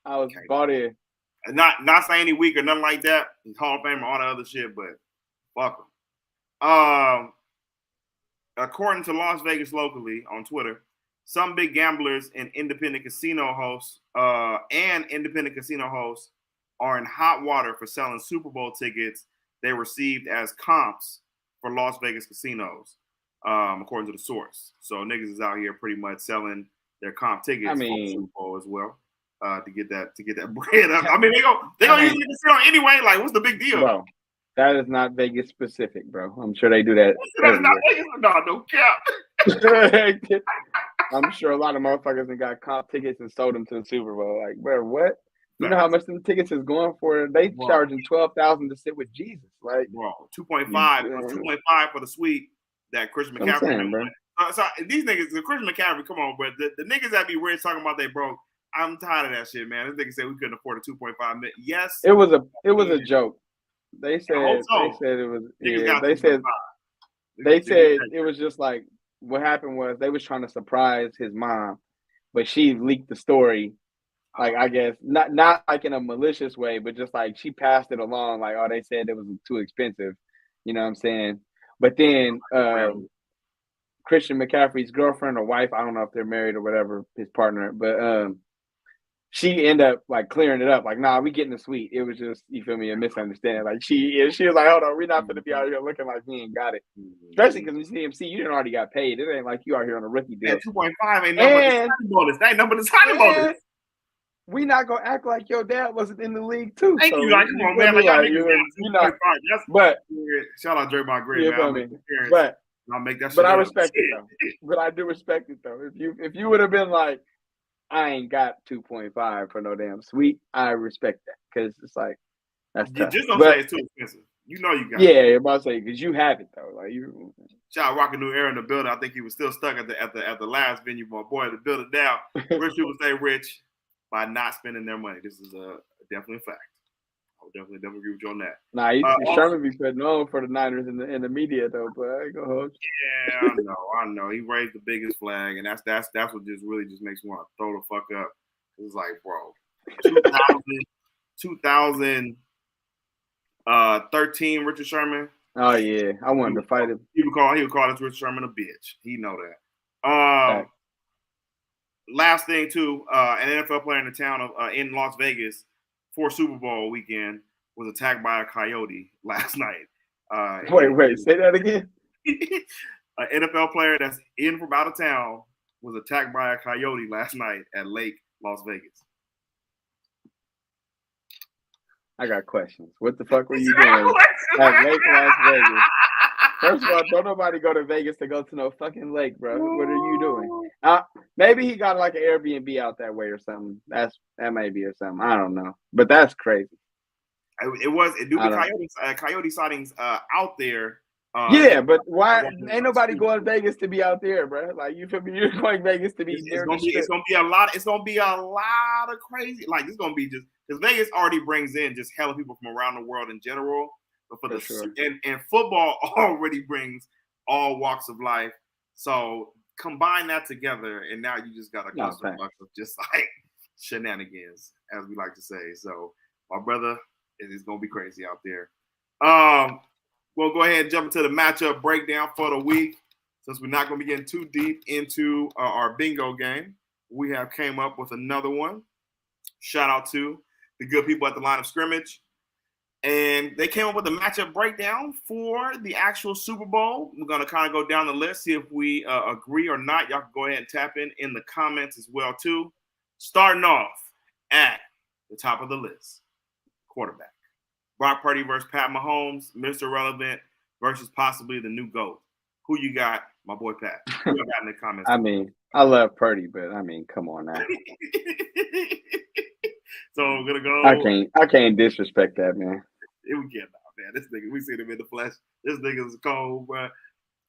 I was bought in. Not saying any weak or nothing like that. He's Hall of Famer, all the other shit, but fuck him. According to Las Vegas locally on Twitter, some big gamblers and independent casino hosts are in hot water for selling Super Bowl tickets they received as comps for Las Vegas casinos, according to the source. So niggas is out here pretty much selling their comp tickets for the Super Bowl as well, to get that bread up. I mean, they gonna use the casino anyway. Like, what's the big deal? Bro, that is not Vegas specific, bro. I'm sure they do that. That's not Vegas. No cap. I'm sure a lot of motherfuckers have got comp tickets and sold them to the Super Bowl. Like, bro, what? You know how much them tickets is going for? They charging $12,000 to sit with Jesus. Like, bro, 2.5 for the suite that Christian McCaffrey. So these niggas, the Christian McCaffrey, come on, bro. The niggas that be rich talking about they broke. I'm tired of that shit, man. This nigga said we couldn't afford a 2.5 million. Yes, it was a joke. They said it was. Yeah, they said it was just like what happened was they was trying to surprise his mom, but she leaked the story. Like, I guess not like in a malicious way, but just like she passed it along. Like, oh, they said it was too expensive. You know what I'm saying? But then Christian McCaffrey's girlfriend or wife, I don't know if they're married or whatever, his partner, but she ended up like clearing it up. Like, nah, we getting the suite. It was just, you feel me, a misunderstanding. Like she was like, hold on, we're not going to be out here looking like we ain't got it. Especially because in CMC, you didn't already got paid. It ain't like you out here on a rookie deal. 2.5 ain't number the signing bonus. That ain't number the signing bonus. We not gonna act like your dad wasn't in the league too. Thank you. Like, come on, man. Like, but shout out Draymond Green, man. But I'll make that. But I respect it though. But I do respect it though. If you would have been like, I ain't got 2.5 for no damn suite, I respect that because it's like that's tough. Just don't say it's too expensive. You know you got. Yeah, I'm about to say because you have it though. Like you. Shout out Rockin' New Era in the building. I think he was still stuck at the last venue. My boy, the building down. Rich people stay rich by not spending their money. This is definitely a fact. I would definitely agree with you on that. Nah, Sherman be putting on for the Niners in the media though, but I go hold. Yeah, I know. He raised the biggest flag, and that's what just really just makes me want to throw the fuck up. It's like, bro, 2013 Richard Sherman. Oh yeah, I wanted to fight him. He would call this Richard Sherman a bitch. He know that. Last thing too, an NFL player in the town of in Las Vegas for Super Bowl weekend was attacked by a coyote last night. Wait, say that again. An NFL player that's in from out of town was attacked by a coyote last night at Lake Las Vegas. I got questions. What the fuck were you doing at Lake Las Vegas? First of all, don't nobody go to Vegas to go to no fucking lake, bro. What are you doing? Maybe he got like an Airbnb out that way or something. That may be or something. I don't know, but that's crazy. It do be coyote sightings out there. Yeah, but why ain't nobody going to Vegas to be out there, bro? Like, you feel me? You're going Vegas to be there. It's gonna be a lot. It's gonna be a lot of crazy. Like, it's gonna be just because Vegas already brings in just hella people from around the world in general. But and football already brings all walks of life. So combine that together, and now you just got a cluster of just like shenanigans, as we like to say. So my brother, it is gonna be crazy out there. We'll go ahead and jump into the matchup breakdown for the week. Since we're not going to be getting too deep into our bingo game, we have came up with another one. Shout out to the good people at the line of scrimmage. And they came up with a matchup breakdown for the actual Super Bowl. We're going to kind of go down the list, see if we agree or not. Y'all can go ahead and tap in the comments as well, too. Starting off at the top of the list, quarterback. Brock Purdy versus Pat Mahomes, Mr. Relevant versus possibly the new GOAT. Who you got, my boy Pat? Who you got in the comments? I mean, I love Purdy, but I mean, come on now. So I'm gonna go. I can't disrespect that, man. We can't, man. This nigga, we seen him in the flesh. This nigga's cold, bro.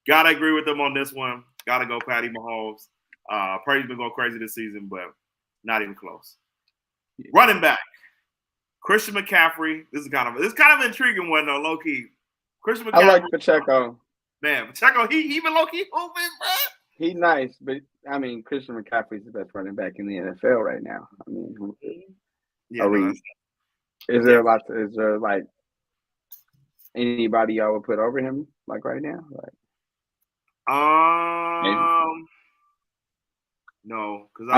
Gotta agree with them on this one. Gotta go, Patty Mahomes. Purdy's been going crazy this season, but not even close. Yeah. Running back. Christian McCaffrey. This is kind of an intriguing one though, low key. Christian McCaffrey. I like Pacheco. Man, Pacheco, he been low key moving, bro. He nice, but I mean, Christian McCaffrey's the best running back in the NFL right now. I mean, Is there like anybody y'all would put over him like right now? Like, no, because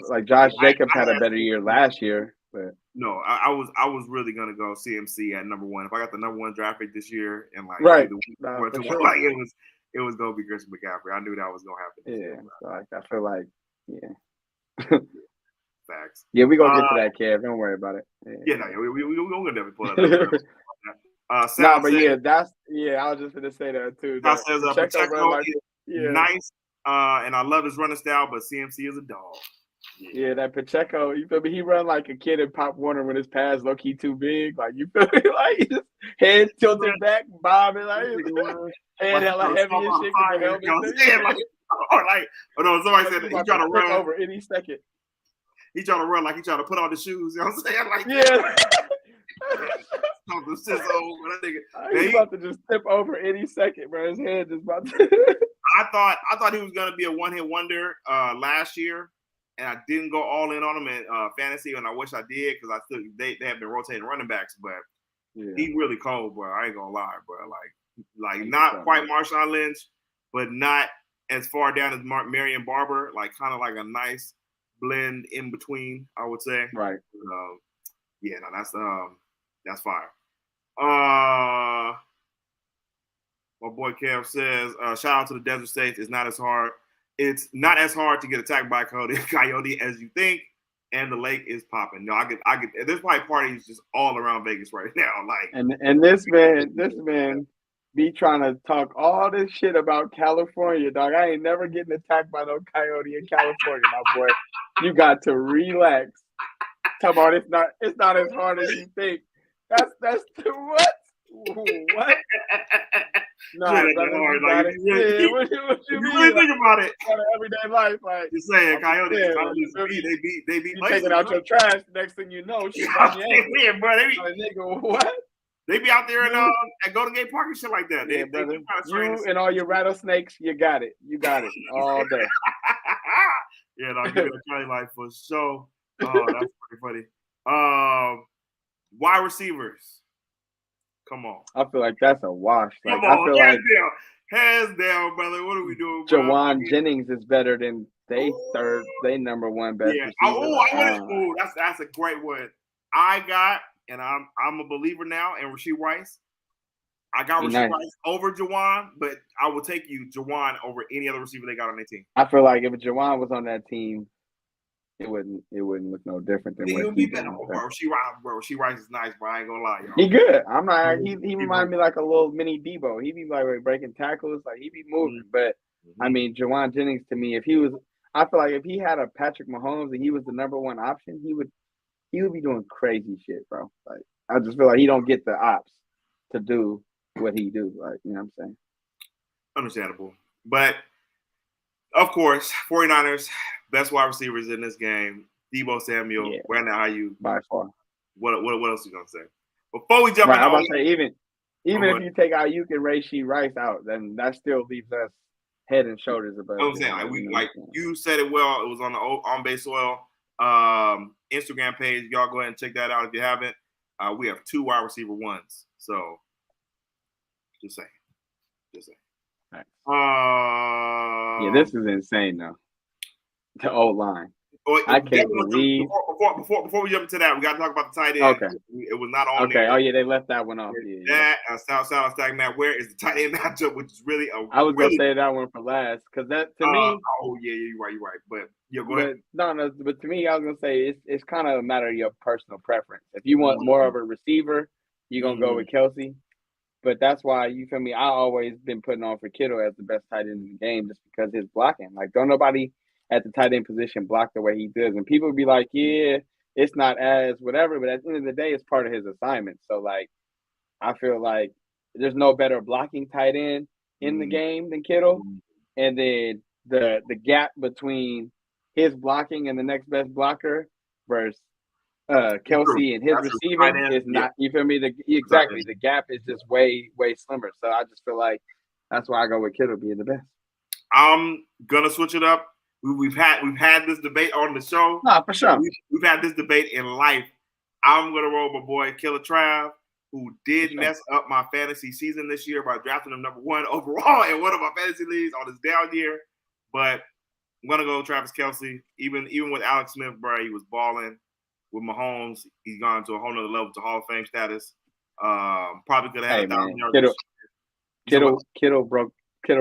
like Josh Jacobs had a better year last year, but no, I was really gonna go CMC at number one. If I got the number one draft pick this year and like right, like it was gonna be Christian McCaffrey. I knew that was gonna happen. Yeah, so like I feel like facts. Yeah, we gonna get to that, Kev. Don't worry about it. Yeah, no, we gonna definitely pull that up. I was just gonna say that too. That says Pacheco is nice, and I love his running style, but CMC is a dog. Yeah, that Pacheco, you feel me? He run like a kid in Pop Warner when his pass low key too big. Like you feel me? Like he just head tilted back, bobbing like head hella heavy and shit. Somebody said he trying to run over any second. He trying to run like he trying to put on the shoes. You know what I'm saying? Like He's about to just tip over any second, bro. His head just about to. I thought he was gonna be a one-hit wonder last year, and I didn't go all in on him in fantasy, and I wish I did because I still they have been rotating running backs, but he really cold, bro. I ain't gonna lie, bro. Like not quite Marshawn Lynch, but not as far down as Marion Barber. Like kind of like a nice blend in between, I would say. Right. That's fire. My boy Kev says, shout out to the Desert States. It's not as hard. It's not as hard to get attacked by a coyote as you think, and the lake is popping. No, I get. There's probably parties just all around Vegas right now. Like, and this man be trying to talk all this shit about California, dog. I ain't never getting attacked by no coyote in California, my boy. You got to relax. Talk about it's not as hard as you think. That's too what? What? No, what you really think about it? Everyday life, like you're saying, coyotes. They be taking out your trash. Next thing you know, shit on your head, bro. They be, nigga, what? They be out there at Golden Gate Park and shit like that. They you and all your rattlesnakes, you got it. You got it all day. Yeah, no, give it a Cali life for sure. Oh, that's pretty funny. Wide receivers. Come on. I feel like that's a wash. Like, Come on, I feel hands down, brother. What are we doing, bro? Jawan Jennings is better than they number one best receiver. That's a great one. I got, and I'm a believer now in Rashee Rice. I got Rashee Rice over Jawan, but I will take Jawan over any other receiver they got on their team. I feel like if Jawan was on that team, it wouldn't look no different than what he better. Rashee Rice is nice, but I ain't gonna lie, y'all. He good. I'm not. He reminds me like a little mini Debo. He be like breaking tackles, like he be moving. But I mean, Jawan Jennings to me, I feel like if he had a Patrick Mahomes and he was the number one option, he would be doing crazy shit, bro. Like I just feel like he don't get the ops to do what he do. Like, you know what I'm saying? Understandable. But of course, 49ers, best wide receivers in this game. Deebo Samuel, Brandon Ayuk. By far. What else are you gonna say? Before we jump I'm about to say even if you take Ayuk and Rashee Rice out, then that still leaves us head and shoulders above. I'm saying you said it well. It was on the On Base Soil Instagram page. Y'all go ahead and check that out if you haven't. We have 2 wide receiver ones. So just saying. Right. This is insane though. The old line. I can't believe. Before we jump into that, we got to talk about the tight end. Okay. It was not on there. Oh yeah, they left that one off. South Stack Matt. Where is the tight end matchup, which is really I was gonna say that one for last because that to me. Oh yeah, you're right. But go ahead. But to me, I was gonna say it's kind of a matter of your personal preference. If you want more of a receiver, you're gonna go with Kelsey. But that's why, you feel me, I always been putting on for Kittle as the best tight end in the game just because his blocking. Like, don't nobody at the tight end position block the way he does. And people be like, yeah, it's not as whatever, but at the end of the day, it's part of his assignment. So, like, I feel like there's no better blocking tight end in the game than Kittle. And then the gap between his blocking and the next best blocker versus Kelsey and his receiving is not, you feel me? The gap is just way slimmer. So I just feel like that's why I go with Kittle being the best. I'm gonna switch it up. We've had this debate on the show. No, for sure. We've had this debate in life. I'm gonna roll my boy Killer Trav, who did mess up my fantasy season this year by drafting him number 1 overall in one of my fantasy leagues on his down year. But I'm gonna go Travis Kelce. Even with Alex Smith, bro, he was balling. With Mahomes, he's gone to a whole nother level to Hall of Fame status. Probably could have had 1,000 yards. Kittle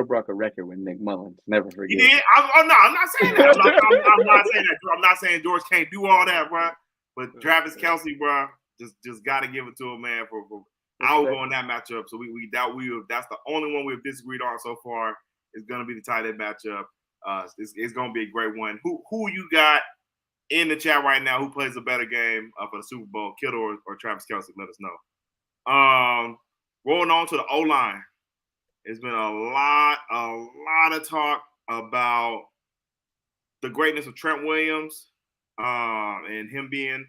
broke a record with Nick Mullins. Never forget. Yeah, I'm not saying that. I'm not saying that. I'm not saying George can't do all that, bro. But Travis Kelce, bro, just got to give it to him, man. I will go in that matchup. So that's the only one we've disagreed on so far. It's gonna be the tight end matchup. It's gonna be a great one. Who you got in the chat right now? Who plays a better game for the Super Bowl, Kittle or Travis Kelce? Let us know. Rolling on to the O-line. There's been a lot of talk about the greatness of Trent Williams and him being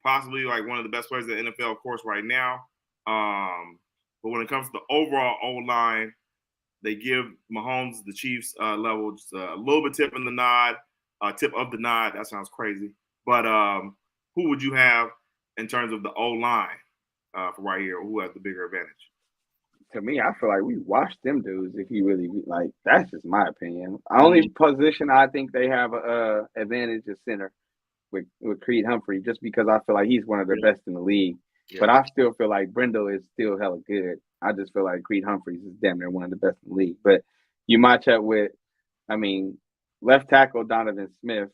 possibly like one of the best players in the NFL, of course, right now. But when it comes to the overall O-line, they give Mahomes the Chiefs level just a little bit tip of the nod. That sounds crazy. But who would you have in terms of the O-line for right here? Who has the bigger advantage? To me, I feel like we washed them dudes. If you really like, that's just my opinion. Only position I think they have a advantage is center with Creed Humphrey, just because I feel like he's one of the best in the league. Yeah. But I still feel like Brindle is still hella good. I just feel like Creed Humphreys is damn near one of the best in the league. But you match up with, left tackle Donovan Smith.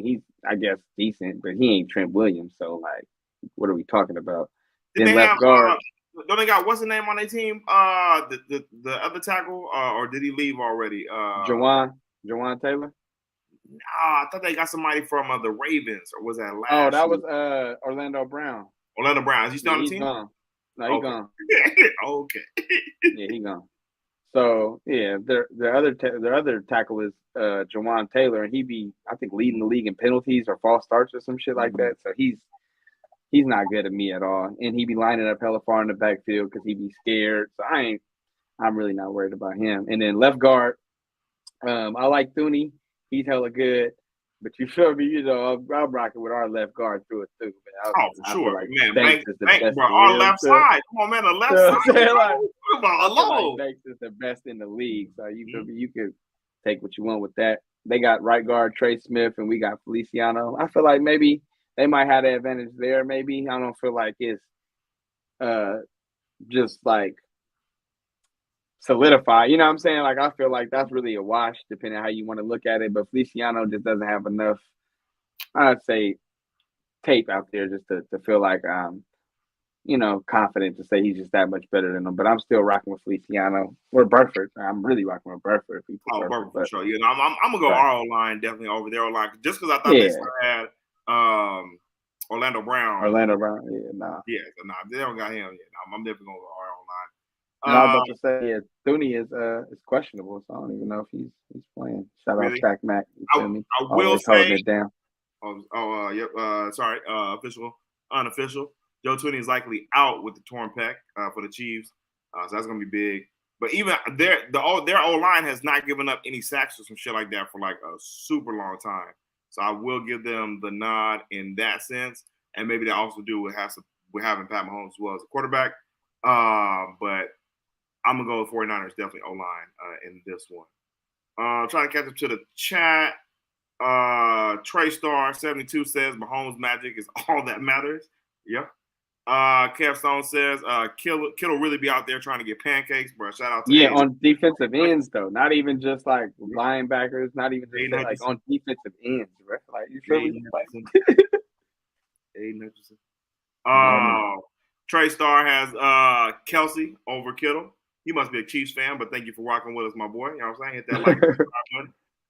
He's I guess decent, but he ain't Trent Williams. So like, what are we talking about? Then left guard. Don't they got what's the name on their team? The other tackle, or did he leave already? Jawan Taylor. I thought they got somebody from the Ravens, or was that last? Oh, that was Orlando Brown. Orlando Brown. Is he still on the team? Gone. No, he's gone. Okay. Yeah, he gone. So yeah, their other tackle is Jawan Taylor, and I think leading the league in penalties or false starts or some shit like that. So he's not good at me at all, and he be lining up hella far in the backfield because he be scared. So I'm really not worried about him. And then left guard, I like Thuney. He's hella good. But you feel me, I'm rocking with our left guard through it too. For sure, like man. Banks, bro, our left side. Come on, man, the left side. Banks is the best in the league. So you feel me? You could take what you want with that. They got right guard Trey Smith, and we got Feliciano. I feel like maybe they might have the advantage there. Maybe I don't feel like it's just like solidify. You know what I'm saying? Like I feel like that's really a wash, depending on how you want to look at it. But Feliciano just doesn't have enough, I'd say, tape out there just to feel like confident to say he's just that much better than him. But I'm still rocking with Feliciano or Burford. I'm really rocking with Burford. Burford for sure. Yeah, I'm gonna go our line definitely over their line just because I thought they still had Orlando Brown. Yeah, they don't got him yet. I'm definitely gonna go our line. I was about to say, Thuney is questionable, so I don't even know if he's playing. Shout out Shaq Mack. I will say it down. Unofficial. Joe Thuney is likely out with the torn pec for the Chiefs, so that's gonna be big. But even their O-line has not given up any sacks or some shit like that for like a super long time. So I will give them the nod in that sense, and maybe they also do with having Pat Mahomes as well as a quarterback. But I'm gonna go with 49ers definitely O-line in this one. Trying to catch up to the chat. Trey Star 72 says Mahomes' magic is all that matters. Yep. Kev Stone says Kittle really be out there trying to get pancakes, bro. Shout out to on defensive ends though, not even just like linebackers, not even just like on defensive ends, bro. Like you feel me? Aiden Hutchinson. Trey Star has Kelce over Kittle. He must be a Chiefs fan, but thank you for rocking with us, my boy. You know what I'm saying? Hit that like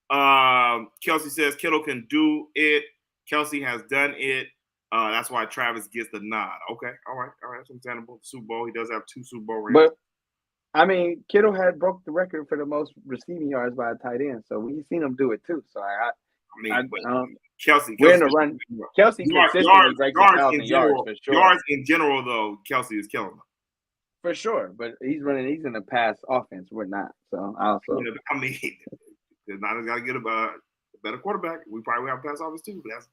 button. Kelce says Kittle can do it. Kelce has done it. That's why Travis gets the nod. Okay, all right. That's understandable. Super Bowl. He does have 2 Super Bowl rings. But I mean, Kittle had broke the record for the most receiving yards by a tight end, so we've seen him do it too. So Kelce, we're in the run. Kelce consistently breaks 1,000 yards for sure. Yards in general, though, Kelce is killing them. For sure, but he's in a pass offense. We're not. So also, the Niners got to get a better quarterback. We probably have a pass offense too. But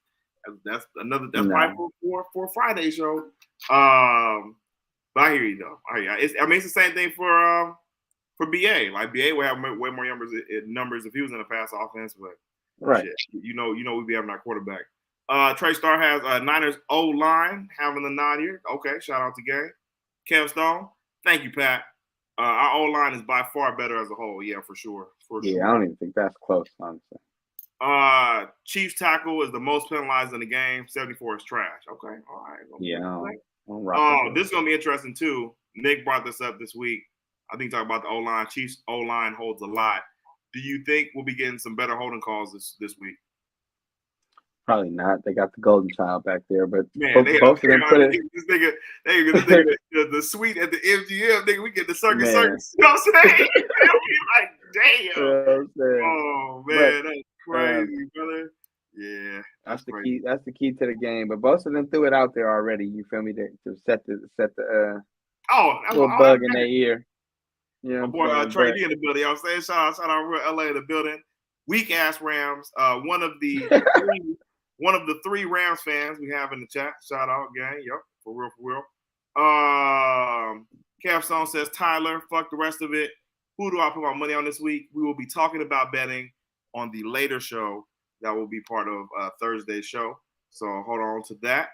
That's probably for Friday show. But I hear you though. It's the same thing for BA. Like BA will have way more numbers if he was in a pass offense, but right. Shit, you know we'd be having our quarterback. Trey Starr has Niners O line having the nod here. Okay, shout out to Gang. Kev Stone, thank you, Pat. Our O line is by far better as a whole. Yeah, for sure. I don't even think that's close, honestly. Chiefs tackle is the most penalized in the game. 74 is trash. Okay, all right. This is gonna be interesting too. Nick brought this up this week. I think talking about the O line. Chiefs O line holds a lot. Do you think we'll be getting some better holding calls this week? Probably not. They got the golden child back there, but man, both of them put it. This nigga, the suite at the MGM, nigga, we get the circus. You know what I'm saying? Like, damn. Oh man, that's crazy, brother. Yeah, that's the key. That's the key to the game. But both of them threw it out there already. You feel me? To set the little bug in their ear. Yeah, my boy Trey D in the building. You know what I'm saying? Shout out real LA in the building. Weak ass Rams. One of the three Rams fans we have in the chat. Shout out, gang. Yep, for real. Kev Song says, Tyler, fuck the rest of it. Who do I put my money on this week? We will be talking about betting on the later show that will be part of Thursday's show. So hold on to that.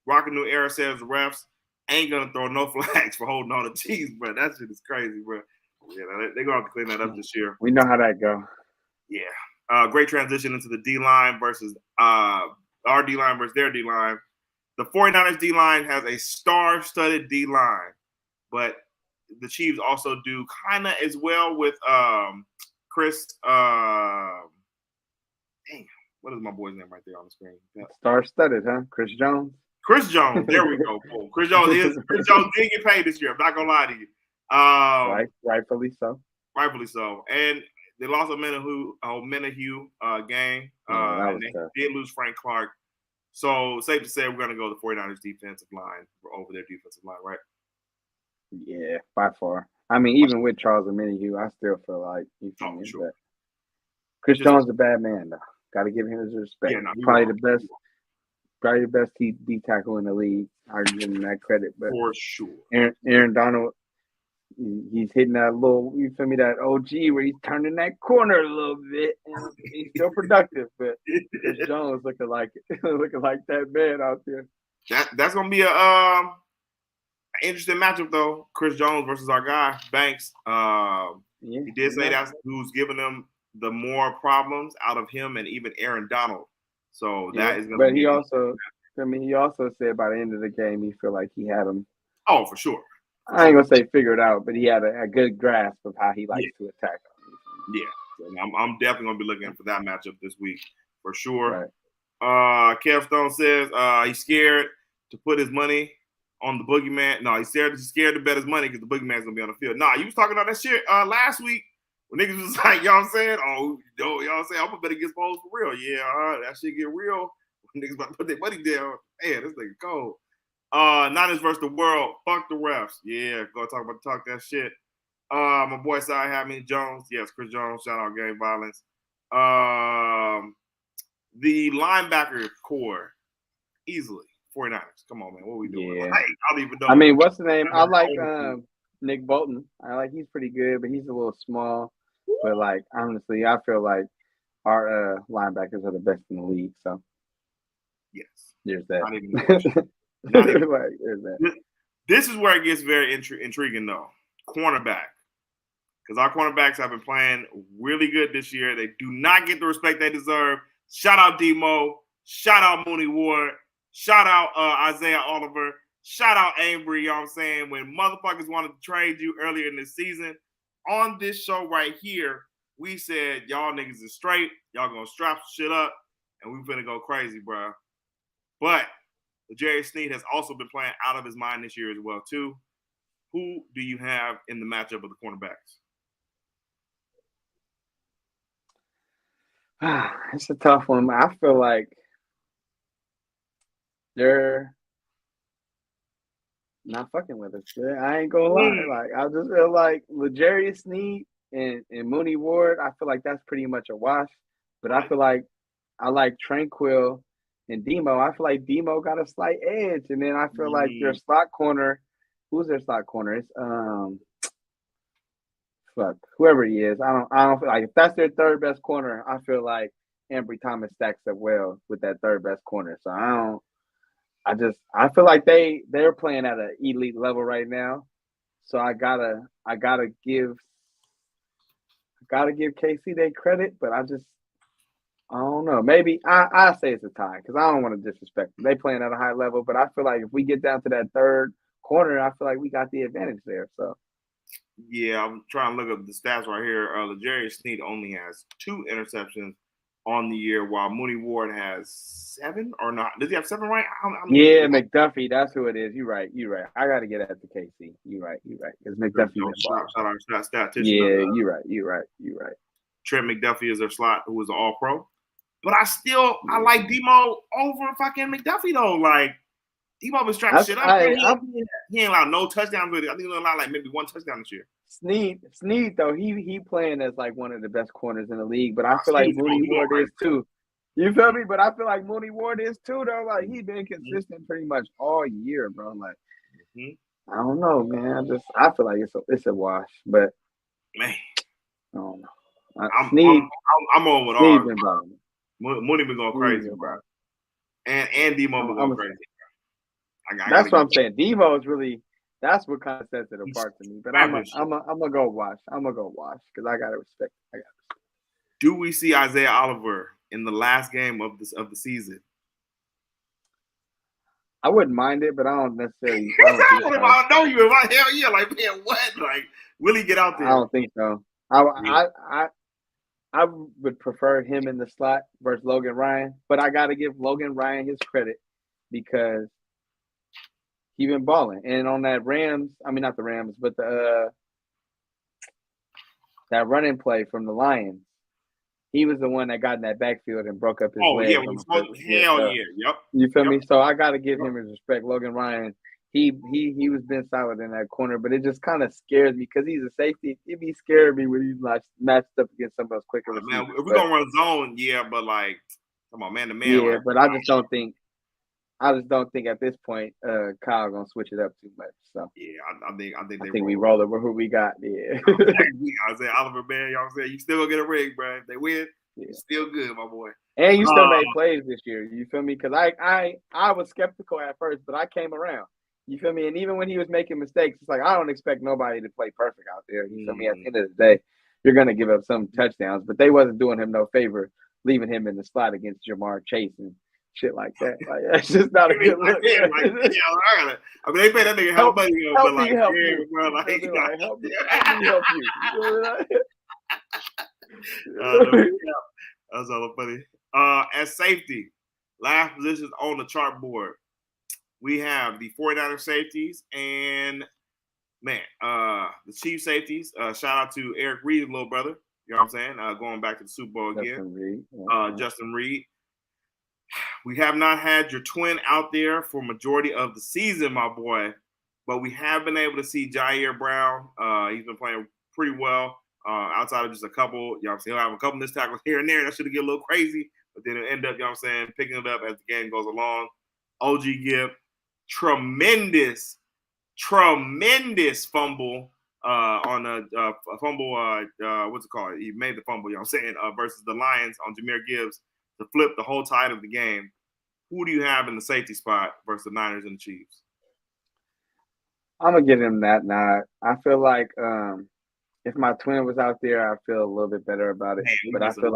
Rockin' New Era says the refs ain't gonna throw no flags for holding on to cheese, bro. That shit is crazy, bro. Yeah, they're gonna have to clean that up this year. We know how that go. Yeah. Great transition into the D-line versus our D-line versus their D-line. The 49ers D-line has a star-studded D-line, but the Chiefs also do kind of as well with Chris. Damn, what is my boy's name right there on the screen? Star-studded, huh? Chris Jones. Chris Jones. There we go. Boom. Chris Jones did get paid this year. I'm not gonna lie to you. Rightfully so. Rightfully so. And they lost a Menahue game. They did lose Frank Clark. So safe to say we're gonna go the 49ers defensive line over their defensive line, right? Yeah, by far. I mean, even with Charles and Menahue, I still feel like sure. Chris Jones is a bad man though. Gotta give him his respect. Yeah, probably the best D tackle in the league. I give him that credit, but for sure. Aaron Donald, he's hitting that little, you feel me, that OG where he's turning that corner a little bit, and he's still productive. But Jones looking like that man out there. That's gonna be a interesting matchup though. Chris Jones versus our guy Banks. He did say that's who's giving them the more problems out of him and even Aaron Donald. So that is going to be. But he also said by the end of the game, he feel like he had him. Oh, for sure. I ain't gonna say figured out, but he had a good grasp of how he likes to attack. Yeah, so I'm definitely gonna be looking for that matchup this week for sure. Right. Kev Stone says he's scared to put his money on the boogeyman. No, he's scared to bet his money because the boogeyman's gonna be on the field. Nah, you was talking about that shit last week. When niggas was like, you know what I'm saying? Oh, you know what I'm saying? I'm gonna bet against Bowles for real. Yeah, that shit get real. When niggas about to put their money down. Man, this nigga cold. Niners versus the world. Fuck the refs. Yeah, go talk that shit. My boy Cy Hammond Jones. Yes, Chris Jones. Shout out gang violence. The linebacker core. Easily. 49ers. Come on, man. What are we doing? Yeah. Like, I don't even know. I mean, what's the name? I like Nick Bolton. He's pretty good, but he's a little small. But like honestly, I feel like our linebackers are the best in the league. So yes, there's that. There's that. This is where it gets very intriguing, though. Cornerback, because our cornerbacks have been playing really good this year. They do not get the respect they deserve. Shout out Demo. Shout out Mooney Ward. Shout out Isaiah Oliver. Shout out Ambry. You know what I'm saying? When motherfuckers wanted to trade you earlier in the season, on this show right here, we said, y'all niggas is straight. Y'all gonna strap shit up, and we finna go crazy, bro. But Jerry Sneed has also been playing out of his mind this year as well, too. Who do you have in the matchup of the cornerbacks? It's a tough one. I feel like they're not fucking with us. I ain't gonna lie. Like I just feel like L'Jarius Sneed and Mooney Ward, I feel like that's pretty much a wash. But I feel like like Tranquil and Demo. I feel like Demo got a slight edge, and then I feel like their slot corner. Who's their slot corner? It's whoever he is. I don't feel like if that's their third best corner. I feel like Ambry Thomas stacks up well with that third best corner. So I feel like they're playing at an elite level right now. So I gotta give KC their credit, but I don't know. Maybe I say it's a tie because I don't want to disrespect them. They playing at a high level, but I feel like if we get down to that third corner, I feel like we got the advantage there. So yeah, I'm trying to look up the stats right here. L'Jarius Sneed only has 2 interceptions on the year, while Mooney Ward has 7 or not. Does he have 7 right? Yeah, McDuffie, that's who it is. You're right. I got to get at the KC. You're right. Because McDuffie. Shout out statistician. Yeah, you're right. Trent McDuffie is their slot, who was an All-Pro. But I like Demo over fucking McDuffie though. Like Demo been strapping shit up. He ain't allowed no touchdowns with it. I think he allowed like maybe 1 touchdown this year. Sneed though, he playing as like one of the best corners in the league, but I feel like Mooney Ward is too. You feel me? But I feel like Mooney Ward is too though. Like he been consistent pretty much all year, bro. Like I don't know, man. I feel like it's a wash, but man, I don't know. I'm on with Sneed ours. been balling. Mooney been going crazy, bro. And Demo been going crazy. That's what I'm saying. Demo is really. That's what kind of sets it apart to me. But I'm gonna go watch. Because I gotta respect. Do we see Isaiah Oliver in the last game of the season? I wouldn't mind it, but I don't necessarily. I know you. Hell yeah! Like man, what? Like will he get out there? I don't think so. I would prefer him in the slot versus Logan Ryan, but I got to give Logan Ryan his credit because he been balling. And on that not the Rams, but that running play from the Lions, he was the one that got in that backfield and broke up his leg. Yeah, yep. You feel me? So I got to give him his respect. Logan Ryan, he was been solid in that corner, but it just kind of scares me because he's a safety. It be scaring me when he's like matched up against somebody else quicker. Man, if we're gonna run zone, yeah, but like, come on, man to man. Yeah, but I just don't think at this point Kyle gonna switch it up too much. So yeah, I think we roll over who we got. Yeah, I say Oliver, man, y'all say you still gonna get a ring, bro. If they win, it's still good, my boy. And you still made plays this year. You feel me? Because I was skeptical at first, but I came around. You feel me? And even when he was making mistakes, it's like I don't expect nobody to play perfect out there. You feel me? At the end of the day, you're gonna give up some touchdowns, but they wasn't doing him no favor, leaving him in the slot against Jamar Chase and shit like that. Like that's just not a good look. I mean, they pay that nigga help money, but like, help you. Bro, like, help you. That's all funny. At safety, last positions on the chart board, we have the 49er safeties and the Chiefs safeties. Shout out to Eric Reed's little brother. You know what I'm saying? Going back to the Super Bowl again. Justin Reed. We have not had your twin out there for majority of the season, my boy, but we have been able to see Jair Brown. He's been playing pretty well outside of just a couple. You know what I'm saying? He'll have a couple missed tackles here and there. That should get a little crazy, but then it'll end up, you know what I'm saying, picking it up as the game goes along. OG Gibb, tremendous fumble on a fumble. What's it called? He made the fumble, you know what I'm saying, versus the Lions on Jahmyr Gibbs to flip the whole tide of the game. Who do you have in the safety spot versus the Niners and the Chiefs? I'm gonna give him that nod. I feel like if my twin was out there, I feel a little bit better about it. But I feel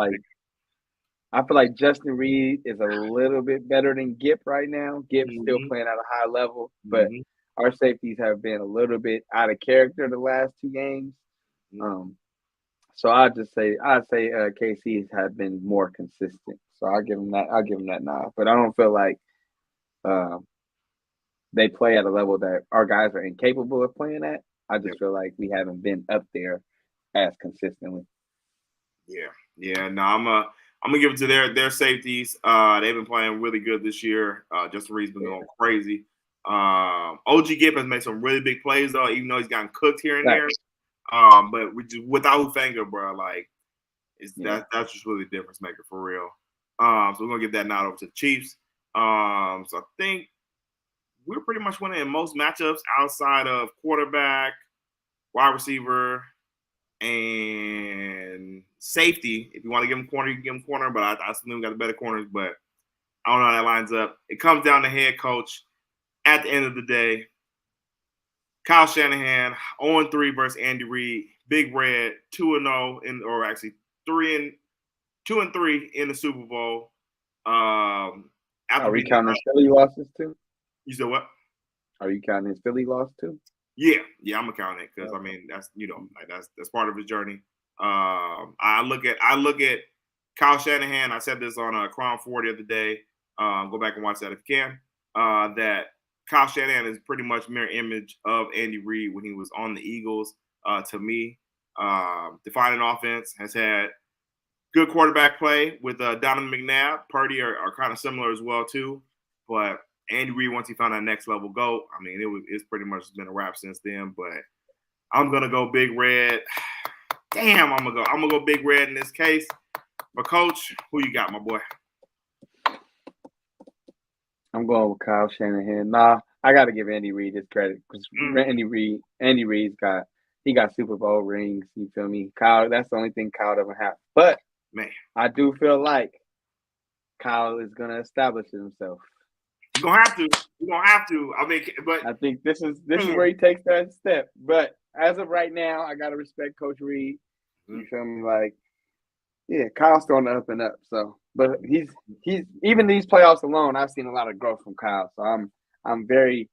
like Justin Reed is a little bit better than Gibb right now. Gibb's still playing at a high level, but our safeties have been a little bit out of character the last 2 games. So I'd say KC's have been more consistent. So I'll give him that nod. But I don't feel like they play at a level that our guys are incapable of playing at. I just feel like we haven't been up there as consistently. Yeah. No, I'm gonna give it to their safeties. They've been playing really good this year. Justin Reed's been going crazy. OG Gibb has made some really big plays though, even though he's gotten cooked here and there. But without Hufanga, bro, like that's just really a difference maker for real. So we're gonna give that nod over to the Chiefs. So I think we're pretty much winning in most matchups outside of quarterback, wide receiver, and safety. If you want to give them corner, you can give them corner. But I still got the better corners. But I don't know how that lines up. It comes down to head coach. At the end of the day, Kyle Shanahan 0-3 versus Andy Reid. Big Red 2-0 or actually 2-3 in the Super Bowl. Are we counting his Philly losses too? You said what? Are you counting his Philly loss too? Yeah, I'm gonna count it because I mean that's that's part of his journey. I look at Kyle Shanahan. I said this on Crown 4 the other day. Go back and watch that if you can. That Kyle Shanahan is pretty much mirror image of Andy Reid when he was on the Eagles. To me, defining offense, has had good quarterback play with Donovan McNabb. Purdy are kind of similar as well too. But Andy Reid, once he found that next level GOAT, I mean, it's pretty much been a wrap since then. But I'm gonna go Big Red. Damn, I'm gonna go Big Red in this case. But Coach, who you got, my boy? I'm going with Kyle Shanahan. Nah, I got to give Andy Reid his credit because Andy Reid's got Super Bowl rings. You feel me? Kyle, that's the only thing Kyle doesn't have. But man, I do feel like Kyle is gonna establish himself. You're gonna have to. I mean, but I think this is where he takes that step. But as of right now, I gotta respect Coach Reid. You feel me? Like, yeah, Kyle's on the up and up. So, but he's even these playoffs alone, I've seen a lot of growth from Kyle. So I'm very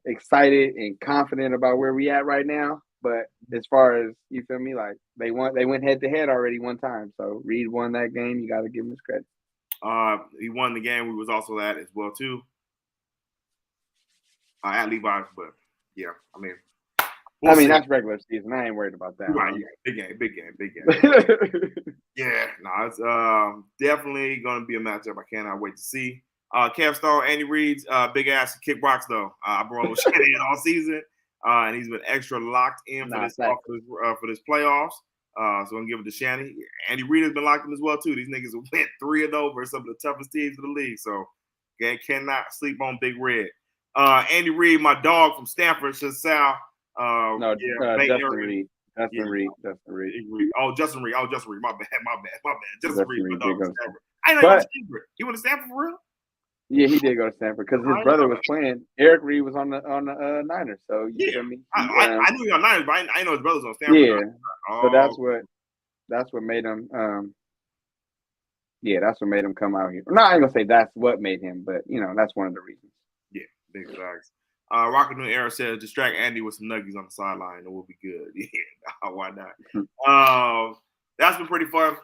excited and confident about where we at right now. But as far as, you feel me, like they went head to head already one time. So Reid won that game. You got to give him his credit. He won the game. We was also at as well too. At Levi's, but yeah, I mean, that's regular season. I ain't worried about that. Right, yeah, big game. Yeah, no, it's definitely gonna be a matchup I cannot wait to see. Kev Stone, Andy Reid's big ass kickbox though. I brought him with Shanahan all season, and he's been extra locked in for this playoffs. So I'm gonna give it to Shanny. Andy Reid has been locked in as well too. These niggas went 3-0 versus some of the toughest teams in the league. So again, cannot sleep on Big Red. Andy Reid, my dog from Stanford, says Sal. Justin Reid. Justin Reid. Oh, Justin Reid. My bad. Justin Reid, my dog from Stanford. I know Stanford. He went to Stanford for real? Yeah, he did go to Stanford because his brother was playing. Eric Reid was on the Niners, so you feel me? I knew he was on Niners, but I know his brother's on Stanford. Yeah, so that's what made him. That's what made him come out here. No, I ain't gonna say that's what made him, but that's one of the reasons. Yeah, big facts. Rocket New Era says distract Andy with some nuggies on the sideline, and we'll be good. Yeah, why not? That's been pretty fun.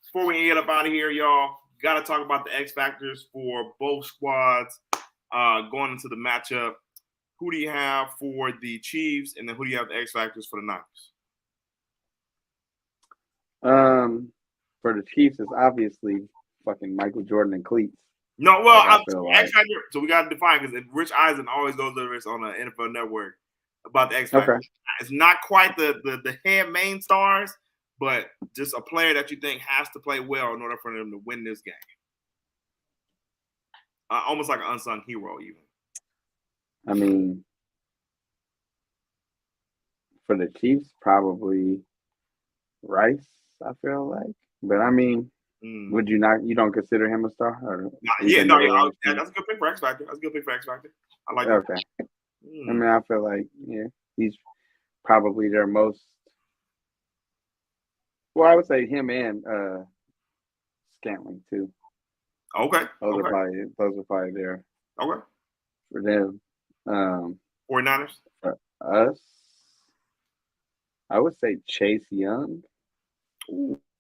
Before we get up out of here, y'all, got to talk about the X factors for both squads going into the matchup. Who do you have for the Chiefs, and then who do you have the X factors for the Niners? For the Chiefs, it's obviously fucking Michael Jordan and cleats. No, well, X factor. So we got to define because Rich Eisen always goes over this on the NFL Network about the X factor. Okay. It's not quite the head main stars, but just a player that you think has to play well in order for them to win this game. Almost like an unsung hero, even. I mean, for the Chiefs, probably Rice, I feel like. But I mean, would you not? You don't consider him a star? That's a good pick for X Factor. I like that. Okay. I mean, I feel like he's probably their most. Well, I would say him and Scantling too. Okay. Those are probably there. Okay. For them. 49ers? For us, I would say Chase Young.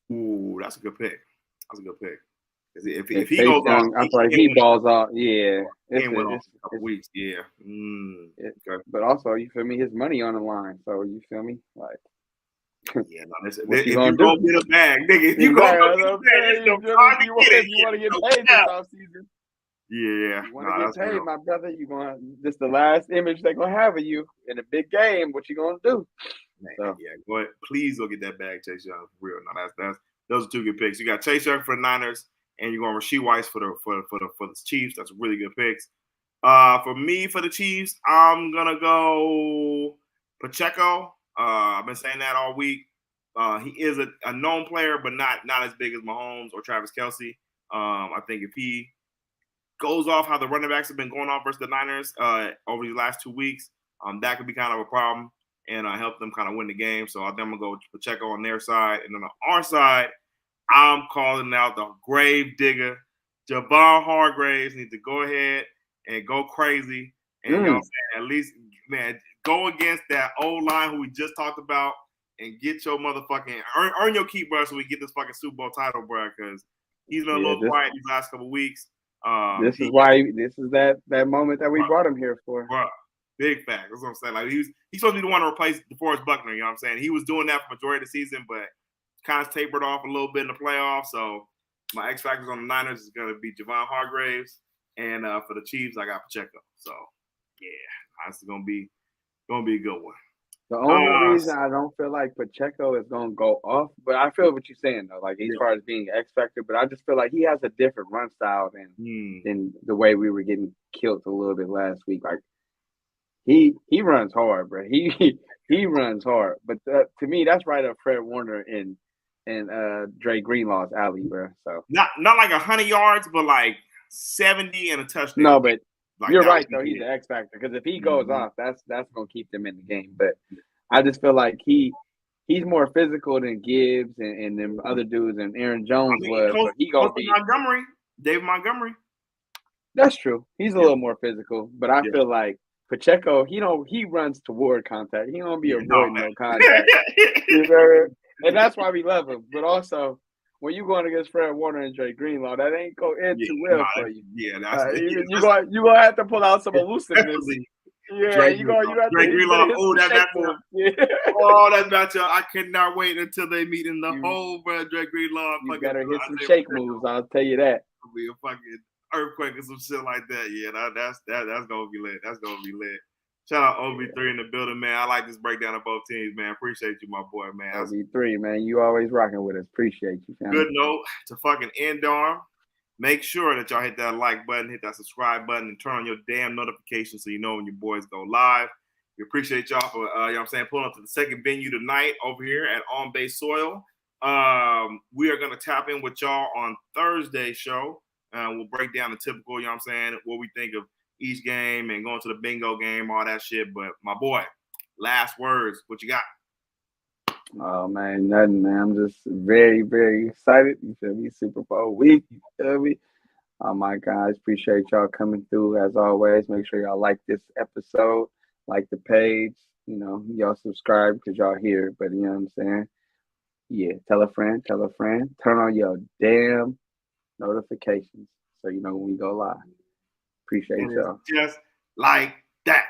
Ooh, that's a good pick. If he goes Young, I feel like he balls out. Yeah. It's a couple weeks. Yeah. Okay. But also, you feel me? His money on the line. So, you feel me? Like, yeah, no, if you gonna get a bag, nigga, you gonna get a bag. You want to get paid this offseason. Yeah, you want to get paid, my brother. You gonna this the last image they're gonna have of you in a big game. What you gonna do? Man, yeah, go ahead. Please go get that bag, Chase Young. For real, no, Those are two good picks. You got Chase Young for the Niners, and you're going Rashee Rice for the Chiefs. That's really good picks. For me, for the Chiefs, I'm gonna go Pacheco. I've been saying that all week. He is a known player, but not as big as Mahomes or Travis Kelce. I think if he goes off how the running backs have been going off versus the Niners over these last 2 weeks, that could be kind of a problem and help them kind of win the game. So I think I'm gonna go Pacheco on their side, and then on our side, I'm calling out the grave digger, Javon Hargraves needs to go ahead and go crazy, and you know what I'm saying, at least, man, go against that old line who we just talked about, and get your motherfucking earn your keep, bro, so we get this fucking Super Bowl title, bro, because he's been a little quiet these last couple of weeks. This is that moment that we brought him here for. Bro, big fact. That's what I'm saying. Like he's supposed to be the one to replace DeForest Buckner. You know what I'm saying? He was doing that for the majority of the season, but kind of tapered off a little bit in the playoffs. So my X factors on the Niners is going to be Javon Hargraves, and for the Chiefs, I got Pacheco. So yeah, it's going to be a good one. The only reason I don't feel like Pacheco is going to go off, but I feel what you're saying, though, like as far as being X factor, but I just feel like he has a different run style than the way we were getting killed a little bit last week. Like he runs hard, bro. He runs hard, but to me, that's right up Fred Warner and Dre Greenlaw's alley, bro. So not like 100 yards, but like 70 and a touchdown. No, but like, you're right, though. He's an X factor because if he goes off, that's gonna keep them in the game. But I just feel like he's more physical than Gibbs and them other dudes, and Aaron Jones was. But he gonna be David Montgomery. That's true. He's a little more physical, but I feel like Pacheco, he runs toward contact. He don't be avoiding no contact. And that's why we love him. But also, when you're going against Fred Warner and Dre Greenlaw, that ain't go in too well for you. Yeah, you're gonna have to pull out some elusiveness. Yeah, you have Dre to. Greenlaw. Oh, that matchup. Oh, that matchup. I cannot wait until they meet in the hole, bro. Dre Greenlaw. You better hit some shake moves. I'll tell you that. It'll be a fucking earthquake or some shit like that. Yeah, that's gonna be lit. That's gonna be lit. Shout out OB3 in the building, man. I like this breakdown of both teams, man. Appreciate you, my boy, man. OB3, man. You always rocking with us. Appreciate you, fam. Good note to fucking end on. Make sure that y'all hit that like button, hit that subscribe button, and turn on your damn notifications so you know when your boys go live. We appreciate y'all for, you know what I'm saying, pulling up to the second venue tonight over here at On Base Soil. We are going to tap in with y'all on Thursday's show. We'll break down the typical, you know what I'm saying, what we think of each game and going to the bingo game, all that shit. But my boy, last words, what you got? Oh man, nothing, man. I'm just very, very excited. You feel me? Super Bowl week. You feel me? My guys, appreciate y'all coming through as always. Make sure y'all like this episode, like the page. You know, y'all subscribe because y'all here. But you know what I'm saying? Yeah, tell a friend. Turn on your damn notifications so you know when we go live. Appreciate y'all. Just like that.